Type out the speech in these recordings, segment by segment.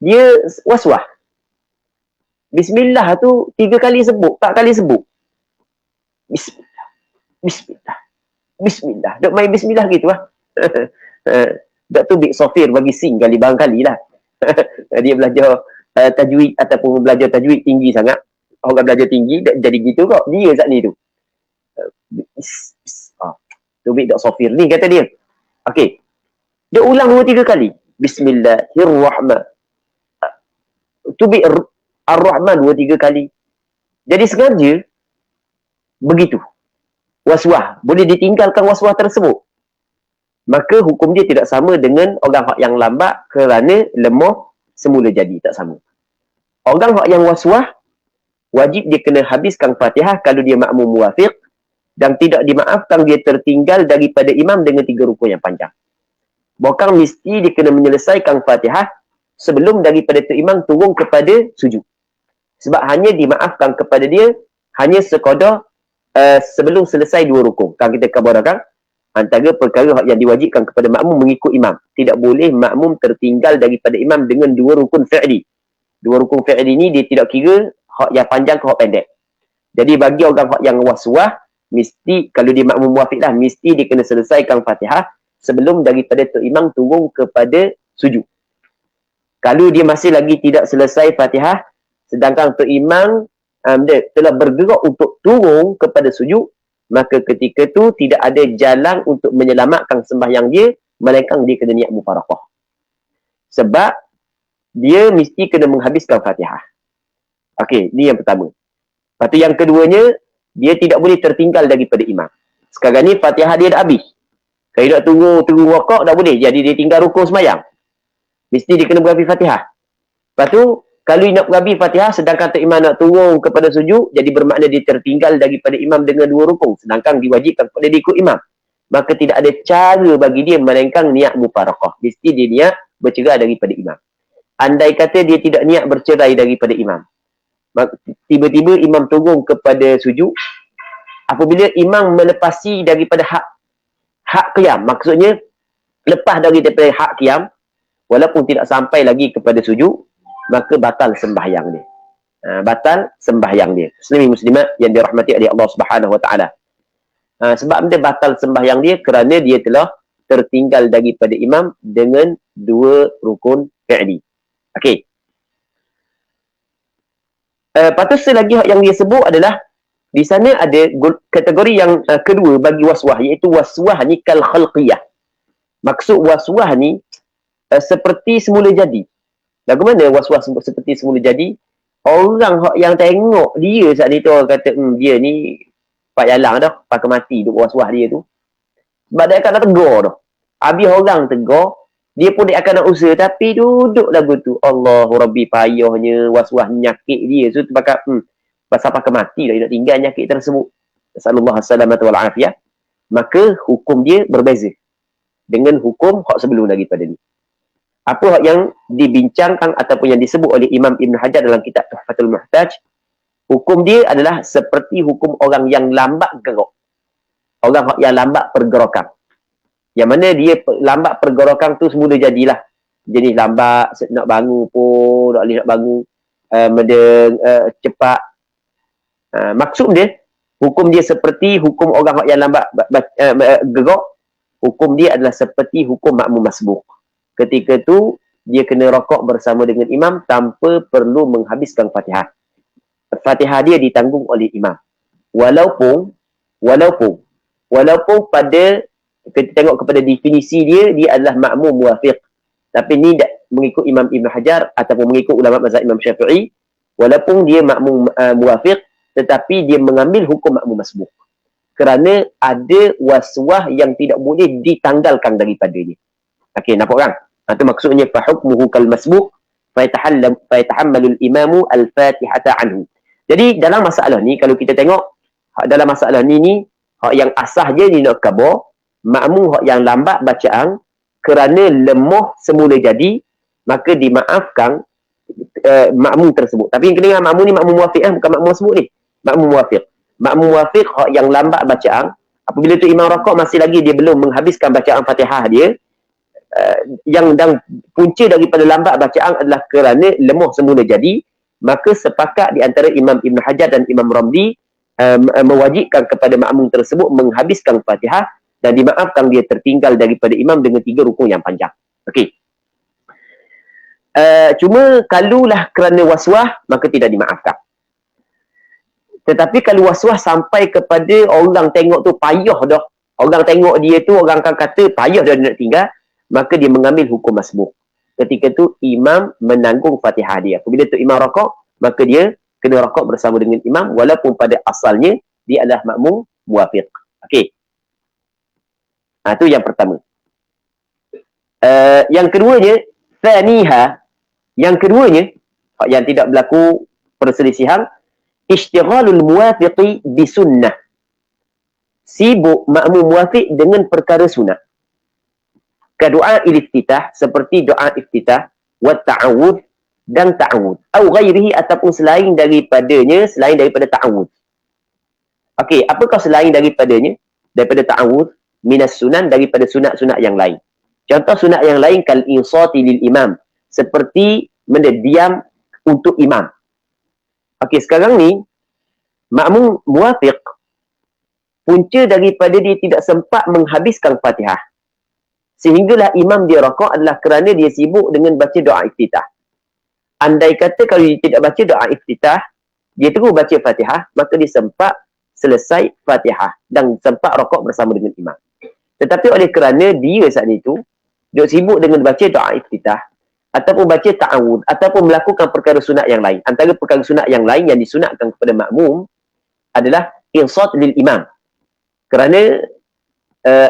dia was-was. Bismillah tu 3 kali sebut, 4 kali sebut. Bismillah. Bismillah. Bismillah. Duk main bismillah gitu lah. Dok tu Bik Sofir bagi sing kali barangkali lah. Dia belajar tajwid ataupun belajar tajwid tinggi sangat. Orang belajar tinggi jadi gitu kok. Dia saat ni tu. Tu Bik Dok Sofir ni kata dia. Okey. Dia ulang 2-3 kali. Bismillahirrahmanirrahim. Tu Bik Ar-Rahman 2-3 kali. Jadi sengaja begitu. Was-was. Boleh ditinggalkan was-was tersebut. Maka hukum dia tidak sama dengan orang yang lambat kerana lemah semula jadi. Tak sama. Orang yang was-was, wajib dia kena habiskan Fatihah kalau dia makmum muwafiq dan tidak dimaafkan dia tertinggal daripada imam dengan 3 rukun yang panjang. Bukan mesti dia kena menyelesaikan Fatihah sebelum daripada tu imam turun kepada sujud. Sebab hanya dimaafkan kepada dia hanya sekadar sebelum selesai 2 rukun. Kan kita kabarkan antara perkara yang diwajibkan kepada makmum mengikut imam. Tidak boleh makmum tertinggal daripada imam dengan 2 rukun fi'li. 2 rukun fi'li ni dia tidak kira hak yang panjang ke hak pendek. Jadi bagi orang hak yang was-was, mesti kalau dia makmum muwafiq lah, mesti dia kena selesaikan Fatihah sebelum daripada tu imam turun kepada sujud. Kalau dia masih lagi tidak selesai Fatihah, sedangkan tu imam dia telah bergerak untuk turun kepada sujud, maka ketika tu tidak ada jalan untuk menyelamatkan sembahyang dia, melainkan dia kena niat mufaraqah. Sebab dia mesti kena menghabiskan Fatihah. Okey, ni yang pertama. Lepas tu yang keduanya, dia tidak boleh tertinggal daripada imam. Sekarang ni Fatihah dia dah habis. Kalau nak tunggu rukuk tak boleh. Jadi dia tinggal rukun sembahyang. Mesti dia kena berhabis Fatihah. Lepas tu, kalau nak berhabis Fatihah, sedangkan imam nak turun kepada sujud, jadi bermakna dia tertinggal daripada imam dengan 2 rukun. Sedangkan diwajibkan kepada dia ikut imam. Maka tidak ada cara bagi dia melainkan niat mufaraqah. Mesti dia niat bercerai daripada imam. Andai kata dia tidak niat bercerai daripada imam, tiba-tiba imam turun kepada sujud, apabila imam melepasi daripada hak qiyam, maksudnya lepas daripada hak qiyam, walaupun tidak sampai lagi kepada sujud, maka batal sembahyang dia. Batal sembahyang dia. Muslimin-muslimat yang dirahmati oleh Allah Subhanahu Wa Taala. Sebab dia batal sembahyang dia kerana dia telah tertinggal daripada imam dengan 2 rukun fi'li. Okey. Patut selagi yang dia sebut adalah di sana ada kategori yang kedua bagi was-was, iaitu was-was ni kal khalqiyah. Maksud was-was ni seperti semula jadi. Lagu mana was-was seperti semula jadi? Orang yang tengok dia saat ni tu orang kata dia ni Pak Yalang dah, pakai mati duk was-was dia tu. Sebab dia akan nak tegur dah. Habis orang tegur, dia pun dia akan nak usaha, tapi duduk lagu tu. Allahu Rabbi, payahnya was-was nyakit dia. So terbakar pasal pakai mati dah, dia nak tinggal nyakit tersebut. Sallallahu alaihi wasallam wa al-afiyah. Maka hukum dia berbeza dengan hukum hak sebelum daripada ni. Apa hak yang dibincangkan ataupun yang disebut oleh Imam Ibn Hajar dalam kitab Tuhfatul Muhtaj, hukum dia adalah seperti hukum orang yang lambat gerak. Orang yang lambat pergerakan. Yang mana dia lambat pergerakan tu semula jadilah. Jenis lambat, nak bangun pun, tak boleh nak bangun, cepat. Maksud dia, hukum dia seperti hukum orang yang lambat gerak. Hukum dia adalah seperti hukum makmum masbuk. Ketika tu, dia kena rokok bersama dengan imam tanpa perlu menghabiskan Fatihah. Fatihah dia ditanggung oleh imam. Walaupun pada kita tengok kepada definisi dia adalah makmum muwafiq. Tapi ni mengikut Imam Ibn Hajar ataupun mengikut ulama mazhab Imam Syafi'i, walaupun dia makmum muwafiq, tetapi dia mengambil hukum makmum masbuk. Kerana ada was-was yang tidak boleh ditanggalkan daripadanya. Okey, nampak kan? Itu maksudnya fa hukmuhu kal masbuk fa yatahammalu al-imamu al-fatihata anhu. Jadi dalam masalah ni, kalau kita tengok dalam masalah ni hak yang asah je ni nak khabar, makmum hak yang lambat bacaan kerana lemah semula jadi, maka dimaafkan makmum tersebut. Tapi yang kena ingat makmum ni makmum muwafiq, bukan makmum masbuk ni. Makmum muwafiq. Makmum muwafiq hak yang lambat bacaan, apabila tu imam rakaat masih lagi dia belum menghabiskan bacaan Fatihah dia, yang dan punca daripada lambat bacaan adalah kerana lemah semula jadi, maka sepakat di antara Imam Ibn Hajar dan Imam Ramli mewajibkan kepada makmum tersebut menghabiskan Fatihah dan dimaafkan dia tertinggal daripada imam dengan 3 rukun yang panjang. Okey. Cuma kalulah kerana waswah, maka tidak dimaafkan. Tetapi kalau waswah sampai kepada orang tengok tu payah dah, orang tengok dia tu, orang akan kata payah dah nak tinggal, maka dia mengambil hukum masbuk. Ketika tu imam menanggung Fatihah dia. Apabila tu imam rakaat, maka dia kena rakaat bersama dengan imam walaupun pada asalnya dia adalah makmum muwafiq. Okey. Itu yang pertama. Yang keduanya, thaniha, yang keduanya yang tidak berlaku perselisihan, ishtighalul muwafiqi bisunnah. Sibuk makmum muwafiq dengan perkara sunat. Doa iftitah, seperti doa iftitah, wa ta'awud dan ta'awud. Atau ghairihi, ataupun selain daripadanya, selain daripada ta'awud. Okey, apakah selain daripadanya? Daripada ta'awud, minas sunan, daripada sunat-sunat yang lain. Contoh sunat yang lain, kal insati lil imam, seperti mendiam untuk imam. Okey, sekarang ni makmum muwafiq, punca daripada dia tidak sempat menghabiskan Fatihah sehinggalah imam dia rakaat adalah kerana dia sibuk dengan baca doa iftitah. Andai kata kalau dia tidak baca doa iftitah, dia terus baca Fatihah, maka dia sempat selesai Fatihah dan sempat rakaat bersama dengan imam. Tetapi oleh kerana dia saat itu dia sibuk dengan baca doa iftitah ataupun baca ta'awud ataupun melakukan perkara sunat yang lain. Antara perkara sunat yang lain yang disunatkan kepada makmum adalah insat lil imam. Kerana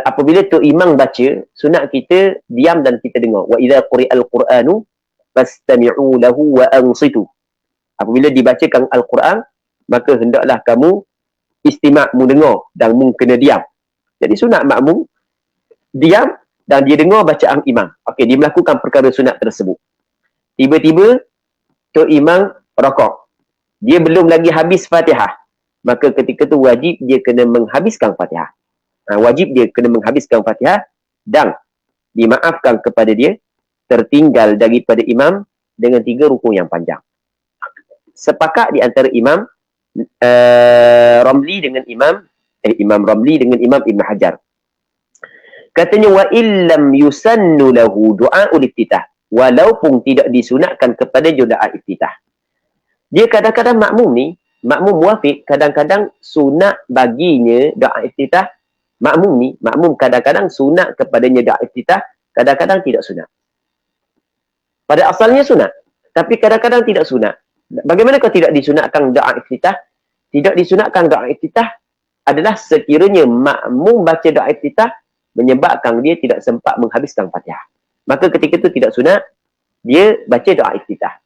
apabila tu imam baca, sunat kita diam dan kita dengar. Wa idza quri'al qur'anu fastami'u lahu wa ansitu. Apabila dibacakan al-Quran, maka hendaklah kamu istimak, mendengar dan kena diam. Jadi sunat makmum diam dan dia dengar bacaan imam. Okey, dia melakukan perkara sunat tersebut. Tiba-tiba tu imam rakaat. Dia belum lagi habis Fatihah. Maka ketika tu wajib dia kena menghabiskan Fatihah. Wajib dia kena menghabiskan Fatihah dan dimaafkan kepada dia tertinggal daripada imam dengan 3 rukun yang panjang. Sepakat di antara Imam Ramli dengan Imam Ramli dengan Imam Ibn Hajar. Katanya wa illam yusannu lahu du'a iftitah, walaupun tidak disunatkan kepada doa iftitah. Dia kadang-kadang makmum muwafiq, kadang-kadang sunat baginya doa iftitah. Makmum kadang-kadang sunat kepadanya doa iftitah, kadang-kadang tidak sunat. Pada asalnya sunat, tapi kadang-kadang tidak sunat. Bagaimana kalau tidak disunatkan doa iftitah? Tidak disunatkan doa iftitah adalah sekiranya makmum baca doa iftitah menyebabkan dia tidak sempat menghabiskan Fatihah. Maka ketika itu tidak sunat, dia baca doa iftitah.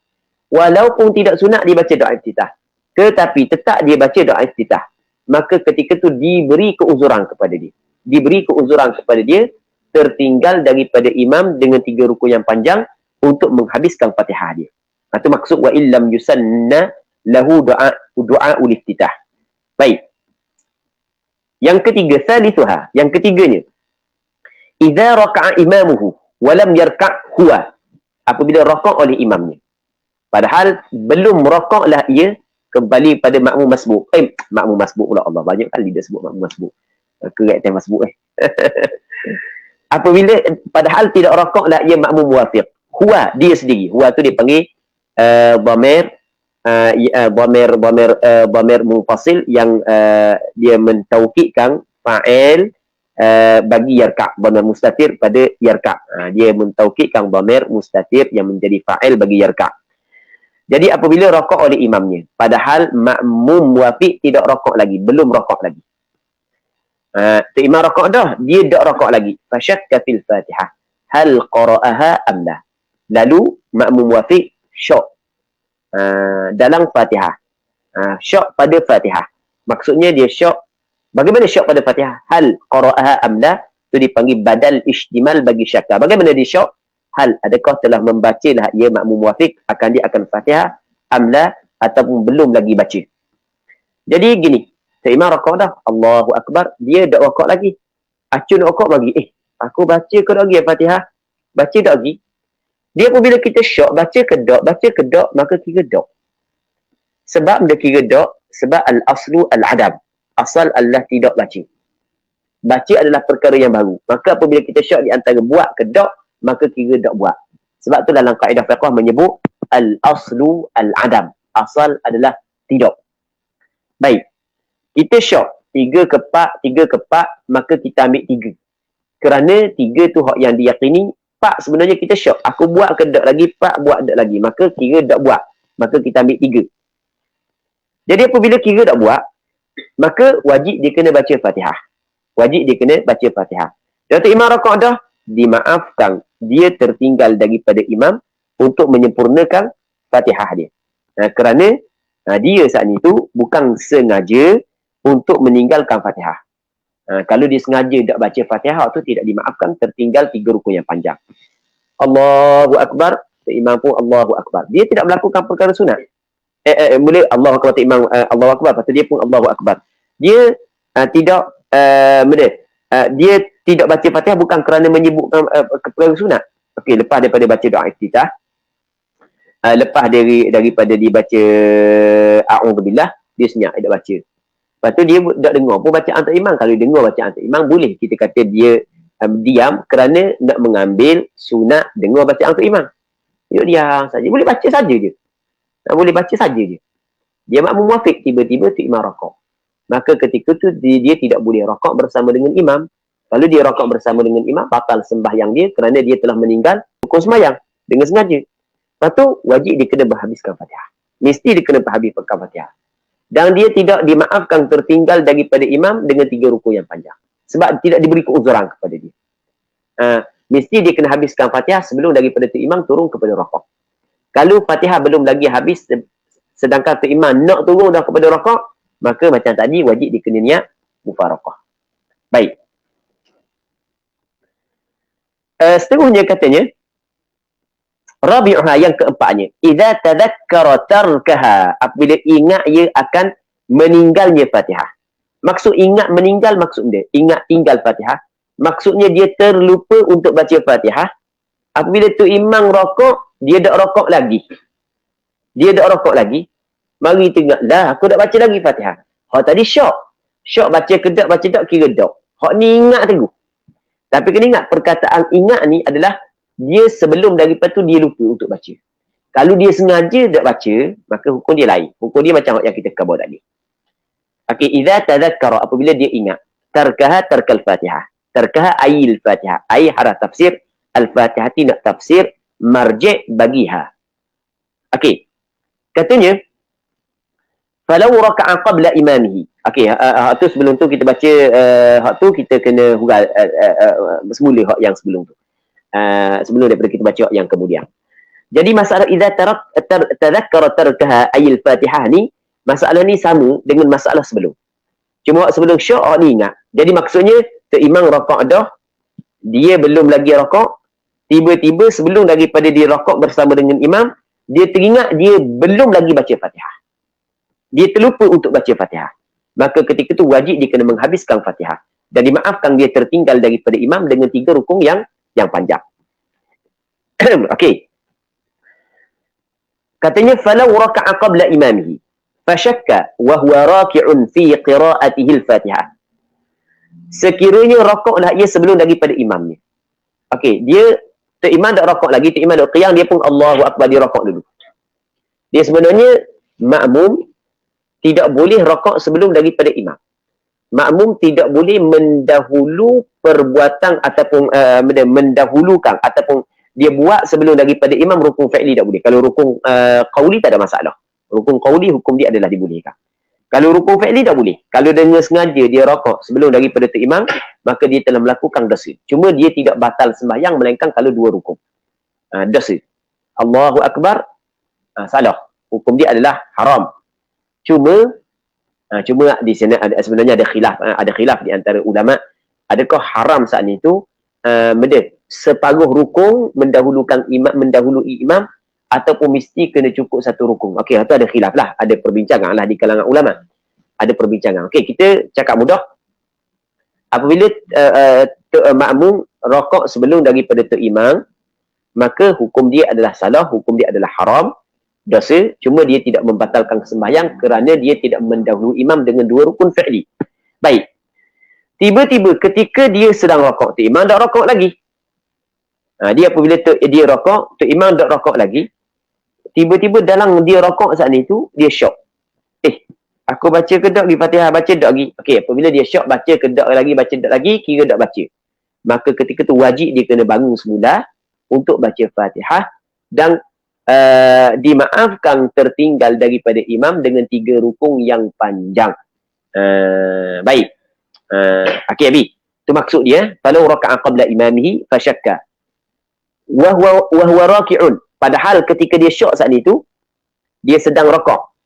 Walaupun tidak sunat dia baca doa iftitah, tetapi tetap dia baca doa iftitah, maka ketika itu diberi keuzuran kepada dia. Diberi keuzuran kepada dia tertinggal daripada imam dengan 3 rukun yang panjang untuk menghabiskan Fatihah dia. Itu maksud wa illam yusanna lahu du'a iftitah. Baik. Yang ketiga, salisuha, yang ketiganya. Idza raka'a imamuhu wa lam yarka' huwa. Apabila rakaat oleh imamnya, padahal belum rakaatlah ia, kembali pada makmum masbuk. Makmum masbuk pula, Allah, banyak kali dia sebut makmum masbuk. Correct time masbuk Apabila padahal tidak rakaatlah ia makmum muwafiq. Huwa, dia sendiri. Huwa tu dipanggil dhamir munfasil yang dia mentaukidkan fa'il bagi yarka', dhamir mustatir pada yarka'. Dia mentaukidkan dhamir mustatir yang menjadi fa'il bagi yarka'. Jadi apabila rakaat oleh imamnya, padahal makmum muwafiq tidak rakaat lagi, belum rakaat lagi. Tu imam rakaat dah, dia tak rakaat lagi. Fasyakka fil Fatihah, hal qara'aha am la. Lalu makmum muwafiq syok dalam Fatihah. Syok pada Fatihah. Maksudnya dia syok. Bagaimana syok pada Fatihah? Hal qara'aha am la, tu dipanggil badal ihtimal bagi syakka. Bagaimana dia syok? Hal, adakah telah membacalah ia makmum muwafiq dia akan Fatihah amla, ataupun belum lagi baca. Jadi gini, imam rakaat dah, Allahu Akbar, dia dak rakaat lagi. Acun rakaat lagi. Aku baca ke lagi Fatihah? baca tak lagi. Dia apabila kita syok, baca ke dok, maka kira dok. Sebab dia kira dok, sebab al-aslu al-adam. Asal adalah tidak baca. Baca adalah perkara yang baru. Maka apabila kita syok di antara buat ke dok, maka kira dok buat. Sebab tu dalam kaedah fiqh menyebut al-aslu al-adam. Asal adalah tidak. Baik. Kita syok. 3 kepak, maka kita ambil 3. Kerana 3 tu hak yang diyakini. Pak sebenarnya kita syok. Aku buat ke dok lagi, pak buat dok lagi. Maka kira dok buat. Maka kita ambil 3. Jadi apabila kira dok buat, maka wajib dia kena baca Fatihah. Wajib dia kena baca Fatihah. Datuk Imam rakaat dah, dimaafkan. Dia tertinggal daripada imam untuk menyempurnakan Fatihah dia. Kerana dia saat itu bukan sengaja untuk meninggalkan Fatihah. Kalau dia sengaja tak baca Fatihah, tu tidak dimaafkan, tertinggal 3 rukun yang panjang. Allahu Akbar, imam pun Allahu Akbar. Dia tidak melakukan perkara sunat. Boleh Allahu Akbar, imam Allahu Akbar, lepas tu dia pun Allahu Akbar. Dia tidak dia tidak baca Fatihah bukan kerana menyebutkan perkara sunat. Okey, lepas daripada baca doa iftitah, lepas daripada dibaca a'udzubillah, dia senyap, dia tak baca. Lepas tu dia tak dengar pun bacaan Tok Imam. Kalau dengar bacaan Tok Imam, boleh kita kata dia diam kerana nak mengambil sunat dengar bacaan Tok Imam. Dia diam saja. Boleh baca saja je. Boleh baca saja je. Dia makmum muafiq, tiba-tiba Tok Imam rakaat. Maka ketika tu dia tidak boleh rakaat bersama dengan imam. Kalau dia rakaat bersama dengan imam, batal sembahyang dia kerana dia telah meninggal rukun sembahyang dengan sengaja. Lepas tu wajib dia kena berhabiskan Fatihah. Mesti dia kena berhabiskan Fatihah. Dan dia tidak dimaafkan tertinggal daripada imam dengan 3 rukun yang panjang. Sebab tidak diberi keuzuran kepada dia. Mesti dia kena habiskan Fatihah sebelum daripada tu imam turun kepada rakaat. Kalau Fatihah belum lagi habis, sedangkan tu imam nak turun dah kepada rakaat, maka macam tadi wajib dia kena niat mufaraqah. Baik. Seterusnya katanya, rabi'uha, yang keempatnya, idza tadhakkara tarkaha, apabila ingat ia akan meninggalnya Fatihah. Maksud ingat meninggal, maksud dia ingat tinggal Fatihah. Maksudnya dia terlupa untuk baca Fatihah. Apabila tu imam rakaat, dia dak rakaat lagi. Mari tengok dah, aku dak baca lagi Fatihah. Hak tadi syok baca ke dak, baca dak kira dak. Hak ni ingat teguh. Tapi kena ingat, perkataan ingat ni adalah dia sebelum daripada tu dia lupa untuk baca. Kalau dia sengaja tak baca, maka hukum dia lain. Hukum dia macam yang kita khabar tadi. Okey, idza tadhakkara, apabila dia ingat, tarkaha tarkal Fatihah. Tarkaha ayil Fatihah. Ai haraf tafsir, al-Fatihah nak tafsir marji' bagiha. Okey. Katanya falau raka'a qabla imamihi. Okey, hak tu sebelum tu kita baca, hak tu kita kena hurai semula hak yang sebelum tu. Sebelum daripada kita baca yang kemudian. Jadi masalah idza tadhakkara tarkaha ayil Fatihah ni, masalah ni sama dengan masalah sebelum. Cuma sebelum syok ni ingat. Jadi maksudnya tu imam rakaat dah, dia belum lagi rakaat, tiba-tiba sebelum daripada dia rakaat bersama dengan imam, dia teringat dia belum lagi baca Fatihah. Dia terlupa untuk baca Fatihah. Maka ketika tu wajib dia kena menghabiskan Fatihah dan dimaafkan dia tertinggal daripada imam dengan 3 rukun yang panjang. Okey. Katanya falau raka'a qabla imamihi fashakka wa huwa raki'un fi qira'atihi al-Fatihah. Sekiranya rakaatlah ia sebelum daripada imamnya. Okey, dia tu imam dak rakaat lagi, tu imam dak qiyam, dia pun Allahu Akbar, dia rakaat dulu. Dia sebenarnya makmum tidak boleh rakaat sebelum daripada imam. Makmum tidak boleh mendahulu perbuatan ataupun mendahulukan ataupun dia buat sebelum daripada imam rukun fi'li tak boleh. Kalau rukun qauli tak ada masalah. Rukun qauli hukum dia adalah dibolehkan. Kalau rukun fi'li tak boleh. Kalau dengan sengaja dia rakaat sebelum daripada tu imam, maka dia telah melakukan dosa. Cuma dia tidak batal sembahyang melainkan kalau 2 rukun. Dosa. Allahu Akbar, salah. Hukum dia adalah haram. Cuma di sini sebenarnya ada khilaf di antara ulama, adakah haram saat itu separuh rukun mendahului imam ataupun mesti kena cukup 1 rukun. Okey, itu ada khilaf lah, ada perbincangan lah di kalangan ulama. Ada perbincangan. Okey, kita cakap mudah. Apabila makmum rakaat sebelum daripada tu imam, maka hukum dia adalah salah, hukum dia adalah haram, dosa. Cuma dia tidak membatalkan sembahyang kerana dia tidak mendahului imam dengan dua rukun fi'li. Baik. Tiba-tiba ketika dia sedang rokok, tu imam dah rokok lagi. Dia apabila dia rokok, tu imam dah rokok lagi. Tiba-tiba dalam dia rokok saat itu, dia syok. Aku baca ke tak lagi Fatihah? Baca tak lagi. Okey, apabila dia syok, baca ke tak lagi, baca tak lagi, kira tak baca. Maka ketika tu wajib dia kena bangun semula untuk baca Fatihah dan dimaafkan tertinggal daripada imam dengan 3 rukun yang panjang. Baik. Okey, Abi. Itu maksud dia. Falau raka'a qabla imamihi fasyakka. Wa huwa raki'un. Padahal ketika dia syok saat itu, dia sedang rokok.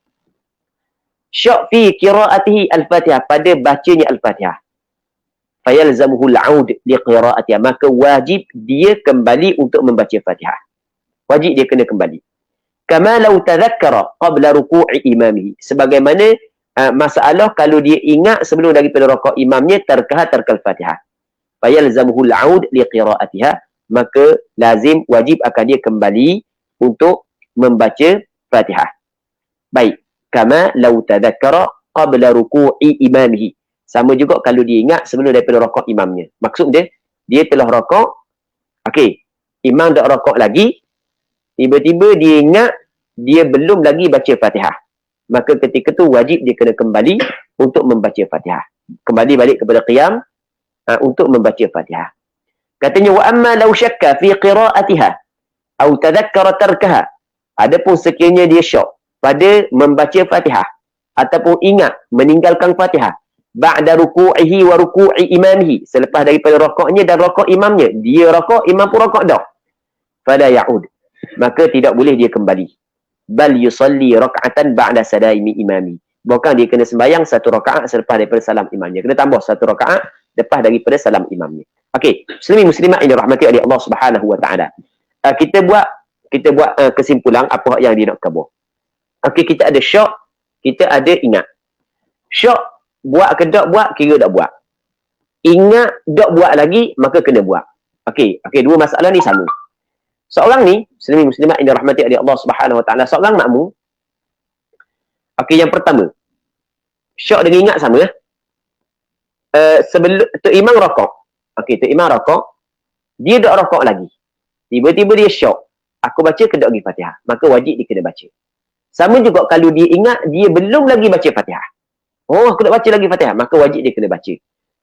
Syok fi qira'atihi al-Fatihah, pada bacanya al-Fatihah. Fayalzamuhu al-'aud li qira'atiha, maka wajib dia kembali untuk membaca Fatihah. Wajib dia kena kembali. Kama law tadhakkara qabla ruku'i imamihi, sebagaimana masalah kalau dia ingat sebelum daripada rakaat imamnya tarkal Fatihah. Fayalzamuhu al-'aud li qira'atiha, maka lazim wajib akan dia kembali untuk membaca Fatihah. Baik. Kama law tadhakkara qabla ruku'i imamihi. Sama juga kalau dia ingat sebelum daripada rakaat imamnya. Maksud dia, dia telah rakaat, okey, imam dah rakaat lagi, tiba-tiba dia ingat dia belum lagi baca Fatihah. Maka ketika tu wajib dia kena kembali untuk membaca Fatihah. Kembali balik kepada qiyam untuk membaca Fatihah. Katanya wa amma law syakka fi qira'atiha atau tadhakkara tarkaha. Adapun sekiranya dia syok pada membaca Fatihah ataupun ingat meninggalkan Fatihah ba'da ruku'ihi wa ruku'i imamihi, selepas daripada rakaatnya dan rakaat imamnya, dia rakaat, imam pun rakaat dah, fala ya'ud, maka tidak boleh dia kembali. Bal yusalli rak'atan ba'da salaimi imami, bukan dia kena sembahyang 1 rakaat selepas daripada salam imamnya, kena tambah 1 rakaat lepas daripada salam imamnya. Okey, muslimin muslimat yang dirahmati oleh Allah Subhanahu wa taala. Kita buat kesimpulan apa yang dia nak kabur. Okey, kita ada syok, kita ada ingat. Syok, buat ke tak buat, kira tak buat. Ingat, tak buat lagi, maka kena buat. Okey, dua masalah ni sama. Seorang ni, muslimin muslimat yang dirahmati oleh Allah Subhanahu wa taala, seorang makmum. Okey, yang pertama, syok dengan ingat sama. Sebelum tu imam rakaat. Okey, tu imam rakaat, dia tak rakaat lagi. Tiba-tiba dia syok. Aku baca ke tak lagi Fatihah? Maka wajib dia kena baca. Sama juga kalau dia ingat dia belum lagi baca Fatihah. Oh, aku nak baca lagi Fatihah, maka wajib dia kena baca.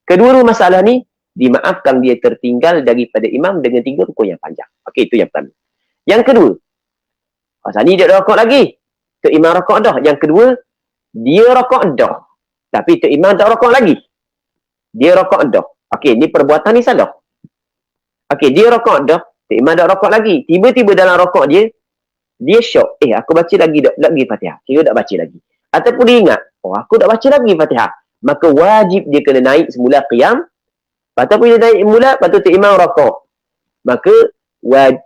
Kedua-dua masalah ni dimaafkan dia tertinggal daripada imam dengan 3 rukun yang panjang. Okey, itu yang pertama. Yang kedua, pasal ni dia rakaat lagi. Tu imam rakaat dah. Yang kedua, dia rakaat dah. Tapi tu imam tak rakaat lagi. Dia rakaat dah. Okey, ni perbuatan ni salah. Okey, dia rakaat dah. Tu imam tak rakaat lagi. Tiba-tiba dalam rakaat dia syok. Aku baca lagi Fatihah. Kira tak baca lagi. Ataupun dia ingat, aku tak baca lagi Fatihah. Maka wajib dia kena naik semula qiyam. Ataupun dia naik semula, lepas tu imam rakaat. Maka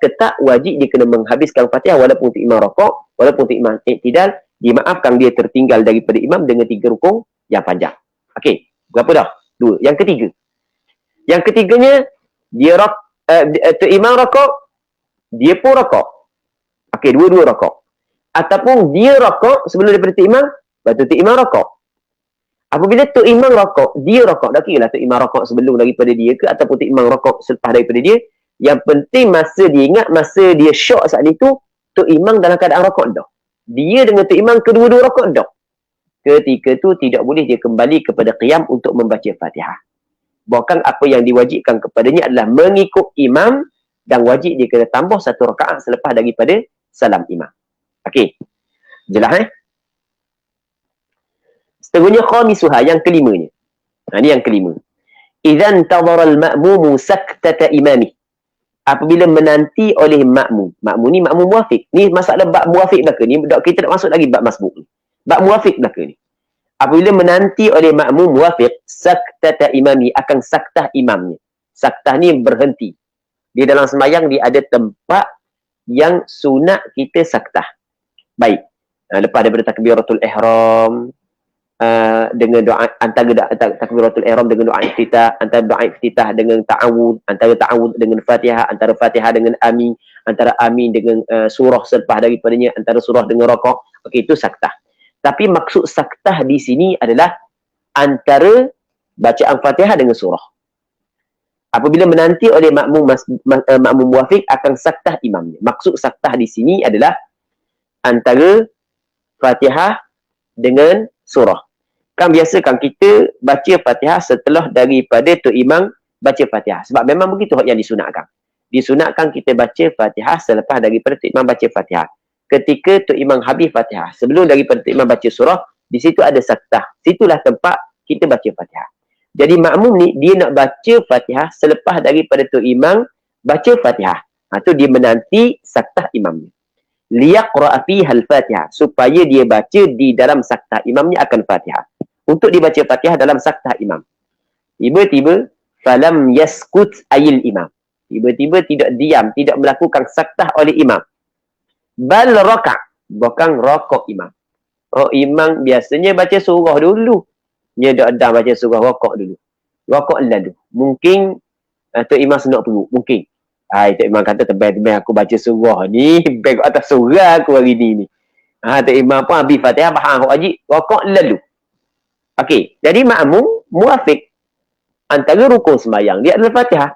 tetap wajib dia kena menghabiskan Fatihah walaupun tu imam rakaat, walaupun tu imam i'tidal, dimaafkan dia tertinggal daripada imam dengan 3 rukun yang panjang. Okey, berapa dah? 2. Yang ketiga. Yang ketiganya, dia tu imam rakaat, dia pun rakaat. Okey, dua-dua rakaat. Ataupun dia rakaat sebelum daripada tu imam, lepas tu imam rakaat. Apabila tu imam rakaat, dia rakaat. Tak kira lah tu imam rakaat sebelum daripada dia ke ataupun tu imam rakaat selepas daripada dia. Yang penting masa dia ingat, masa dia syok saat itu, tu imam dalam keadaan rakaat dah. Dia dengan tu imam kedua-dua rakaat dah. Ketika tu tidak boleh dia kembali kepada qiyam untuk membaca Fatihah. Bahkan apa yang diwajibkan kepadanya adalah mengikut imam dan wajib dia kena tambah 1 rakaat selepas daripada salam imam. Okey. Jelas Seterusnya khamisuha, yang kelimanya. Ini yang kelima. Idzan tadhara al-ma'mumu saktata imami. Apabila menanti oleh makmum. Makmum ni makmum muwafiq. Ni masalah bab muwafiq belaka ni. Kita tak masuk lagi bab masbuk ni. Bab muwafiq belaka ni. Apabila menanti oleh makmum muwafiq saktata imami, akan saktah imamnya. Saktah ni berhenti. Di dalam sembahyang dia ada tempat yang sunat kita saktah. Baik. Lepas daripada takbiratul ihram, dengan doa antara takbiratul ihram dengan doa iftitah, antara doa iftitah dengan ta'awud, antara ta'awud dengan Fatihah, antara Fatihah dengan amin, antara amin dengan surah selepas daripadanya, antara surah dengan rakaat. Okey, itu saktah. Tapi maksud saktah di sini adalah antara bacaan Fatihah dengan surah. Apabila menanti oleh makmum muwafiq akan saktah imamnya. Maksud saktah di sini adalah antara Fatihah dengan surah. Kan biasa kan kita baca Fatihah setelah daripada Tok Imam baca Fatihah. Sebab memang begitu yang disunatkan. Disunatkan kita baca Fatihah selepas daripada Tok Imam baca Fatihah. Ketika Tok Imam habis Fatihah, sebelum daripada Tok Imam baca surah, di situ ada saktah. Situlah tempat kita baca Fatihah. Jadi makmum ni dia nak baca Fatihah selepas daripada Tok Imam baca Fatihah. Tu dia menanti saktah imamnya. Liyaqra'a fiha al-Fatihah, supaya dia baca di dalam saktah imamnya akan Fatihah. Untuk dibaca Fatihah dalam saktah imam. Tiba-tiba falam yaskut ayil imam. Tiba-tiba tidak diam, tidak melakukan saktah oleh imam. Bal raka', bukan rokok imam. Oh, imam biasanya baca surah dulu. Dia dah baca surah rokok dulu. Rokok lalu. Mungkin Tok Imam senang perut. Mungkin. Tok Imam kata tebal-tebal aku baca surah ni. Baik atas surah aku hari ni. Tok Imam pun habis Fatihah. Faham wajib. Rokok lalu. Okey. Jadi makmum muafiq antara rukun sembahyang dia adalah Fatihah.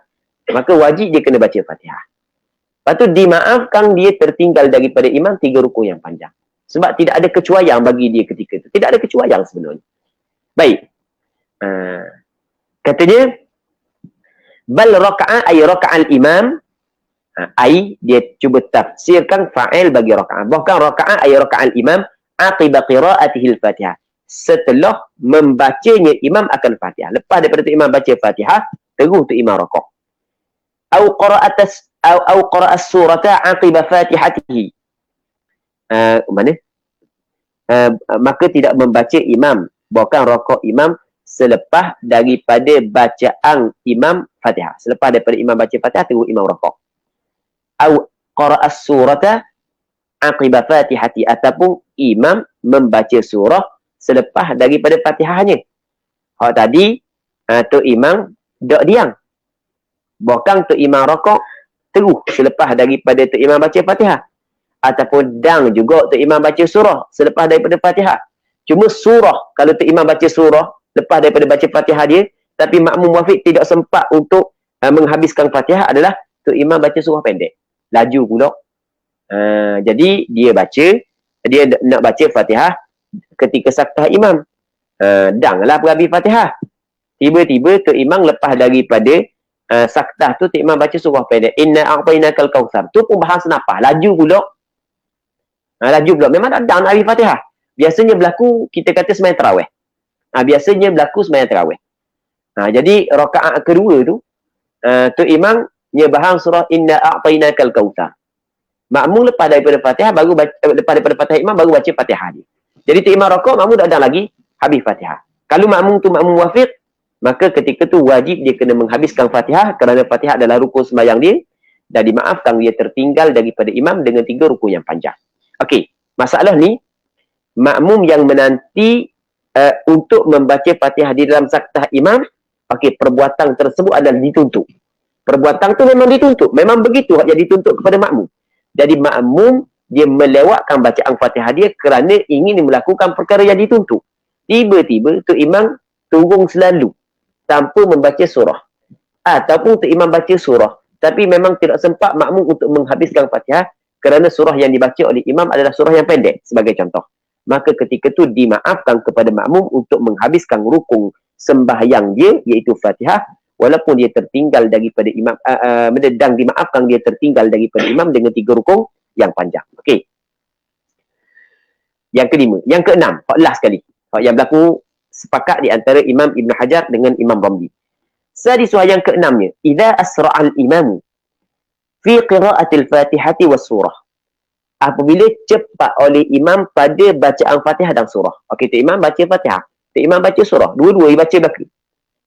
Maka wajib dia kena baca Fatihah. Lepas tu dimaafkan dia tertinggal daripada imam 3 rukun yang panjang. Sebab tidak ada kecuaian bagi dia ketika itu. Tidak ada kecuaian sebenarnya. Baik. Katanya bal raka'a ay raka'al imam. Ai dia cuba tafsirkan fa'il bagi raka'ah. Bahkan raka'a ay raka'al imam aqiba qira'atihi al-Fatihah. Setelah membacanya imam akan Fatihah. Lepas daripada tu imam baca Fatihah, terus tu imam raka'. Au qara'as surata aqiba Fatihatihi. Mana? Maka tidak membaca imam, bukan rokok imam selepas daripada bacaan imam Fatihah. Selepas daripada imam baca Fatihah, terus imam rokok. Au qara'as surata aqiba Fatihati, ataupun imam membaca surah selepas daripada Fatihahnya. Tadi tu imam dok diam. Bukan tu imam rokok terus selepas daripada tu imam baca Fatihah. Ataupun dang juga tu imam baca surah selepas daripada Fatihah. Cuma surah, kalau tu imam baca surah lepas daripada baca Fatihah dia, tapi makmum muafiq tidak sempat untuk menghabiskan Fatihah, adalah tu imam baca surah pendek. Laju pula. Jadi dia nak baca Fatihah ketika saktah imam. Danglah perhabis Fatihah. Tiba-tiba tu imam lepas daripada saktah tu imam baca surah pendek. Inna a'tainakal kautsar. Tu pun bahasa nafas. Laju pula. Laju pula. Memang tak dang nak habis Fatihah. Biasanya berlaku, kita kata sembahyang tarawih. Biasanya berlaku sembahyang tarawih. Jadi rakaat kedua tu, tu imam nyebahang surah Inna a'tainakal kautsar. Makmum lepas daripada Fatihah lepas daripada Fatihah imam baru baca Fatihah dia. Jadi tu imam rakaat, makmum tak ada lagi habis Fatihah. Kalau makmum tu makmum muafiq, maka ketika tu wajib dia kena menghabiskan Fatihah, kerana Fatihah adalah rukun sembahyang dia, dan dimaafkan dia tertinggal daripada imam dengan 3 rukun yang panjang. Okey, masalah ni makmum yang menanti untuk membaca Fatihah di dalam saktah imam, okey, perbuatan tersebut adalah dituntut. Perbuatan tu memang dituntut. Memang begitu yang dituntut kepada makmum. Jadi makmum dia melewatkan bacaan Fatihah dia kerana ingin melakukan perkara yang dituntut. Tiba-tiba tu imam turun selalu tanpa membaca surah. Ataupun tu imam baca surah, tapi memang tidak sempat makmum untuk menghabiskan Fatihah kerana surah yang dibaca oleh imam adalah surah yang pendek sebagai contoh. Maka ketika tu dimaafkan kepada makmum untuk menghabiskan rukun sembahyang dia, iaitu Fatihah, walaupun dia tertinggal daripada imam, dan dimaafkan dia tertinggal daripada imam dengan 3 rukun yang panjang. Okey. Yang kelima, yang keenam, last sekali. Yang berlaku sepakat di antara Imam Ibn Hajar dengan Imam Ramli. Sadisuh, yang keenamnya, idza asra'al imamu fi qira'atil Fatihati was surah. Apabila cepat oleh imam pada bacaan Fatihah dan surah. Okey, tu imam baca Fatihah, tu imam baca surah, dua-dua dia baca belakang.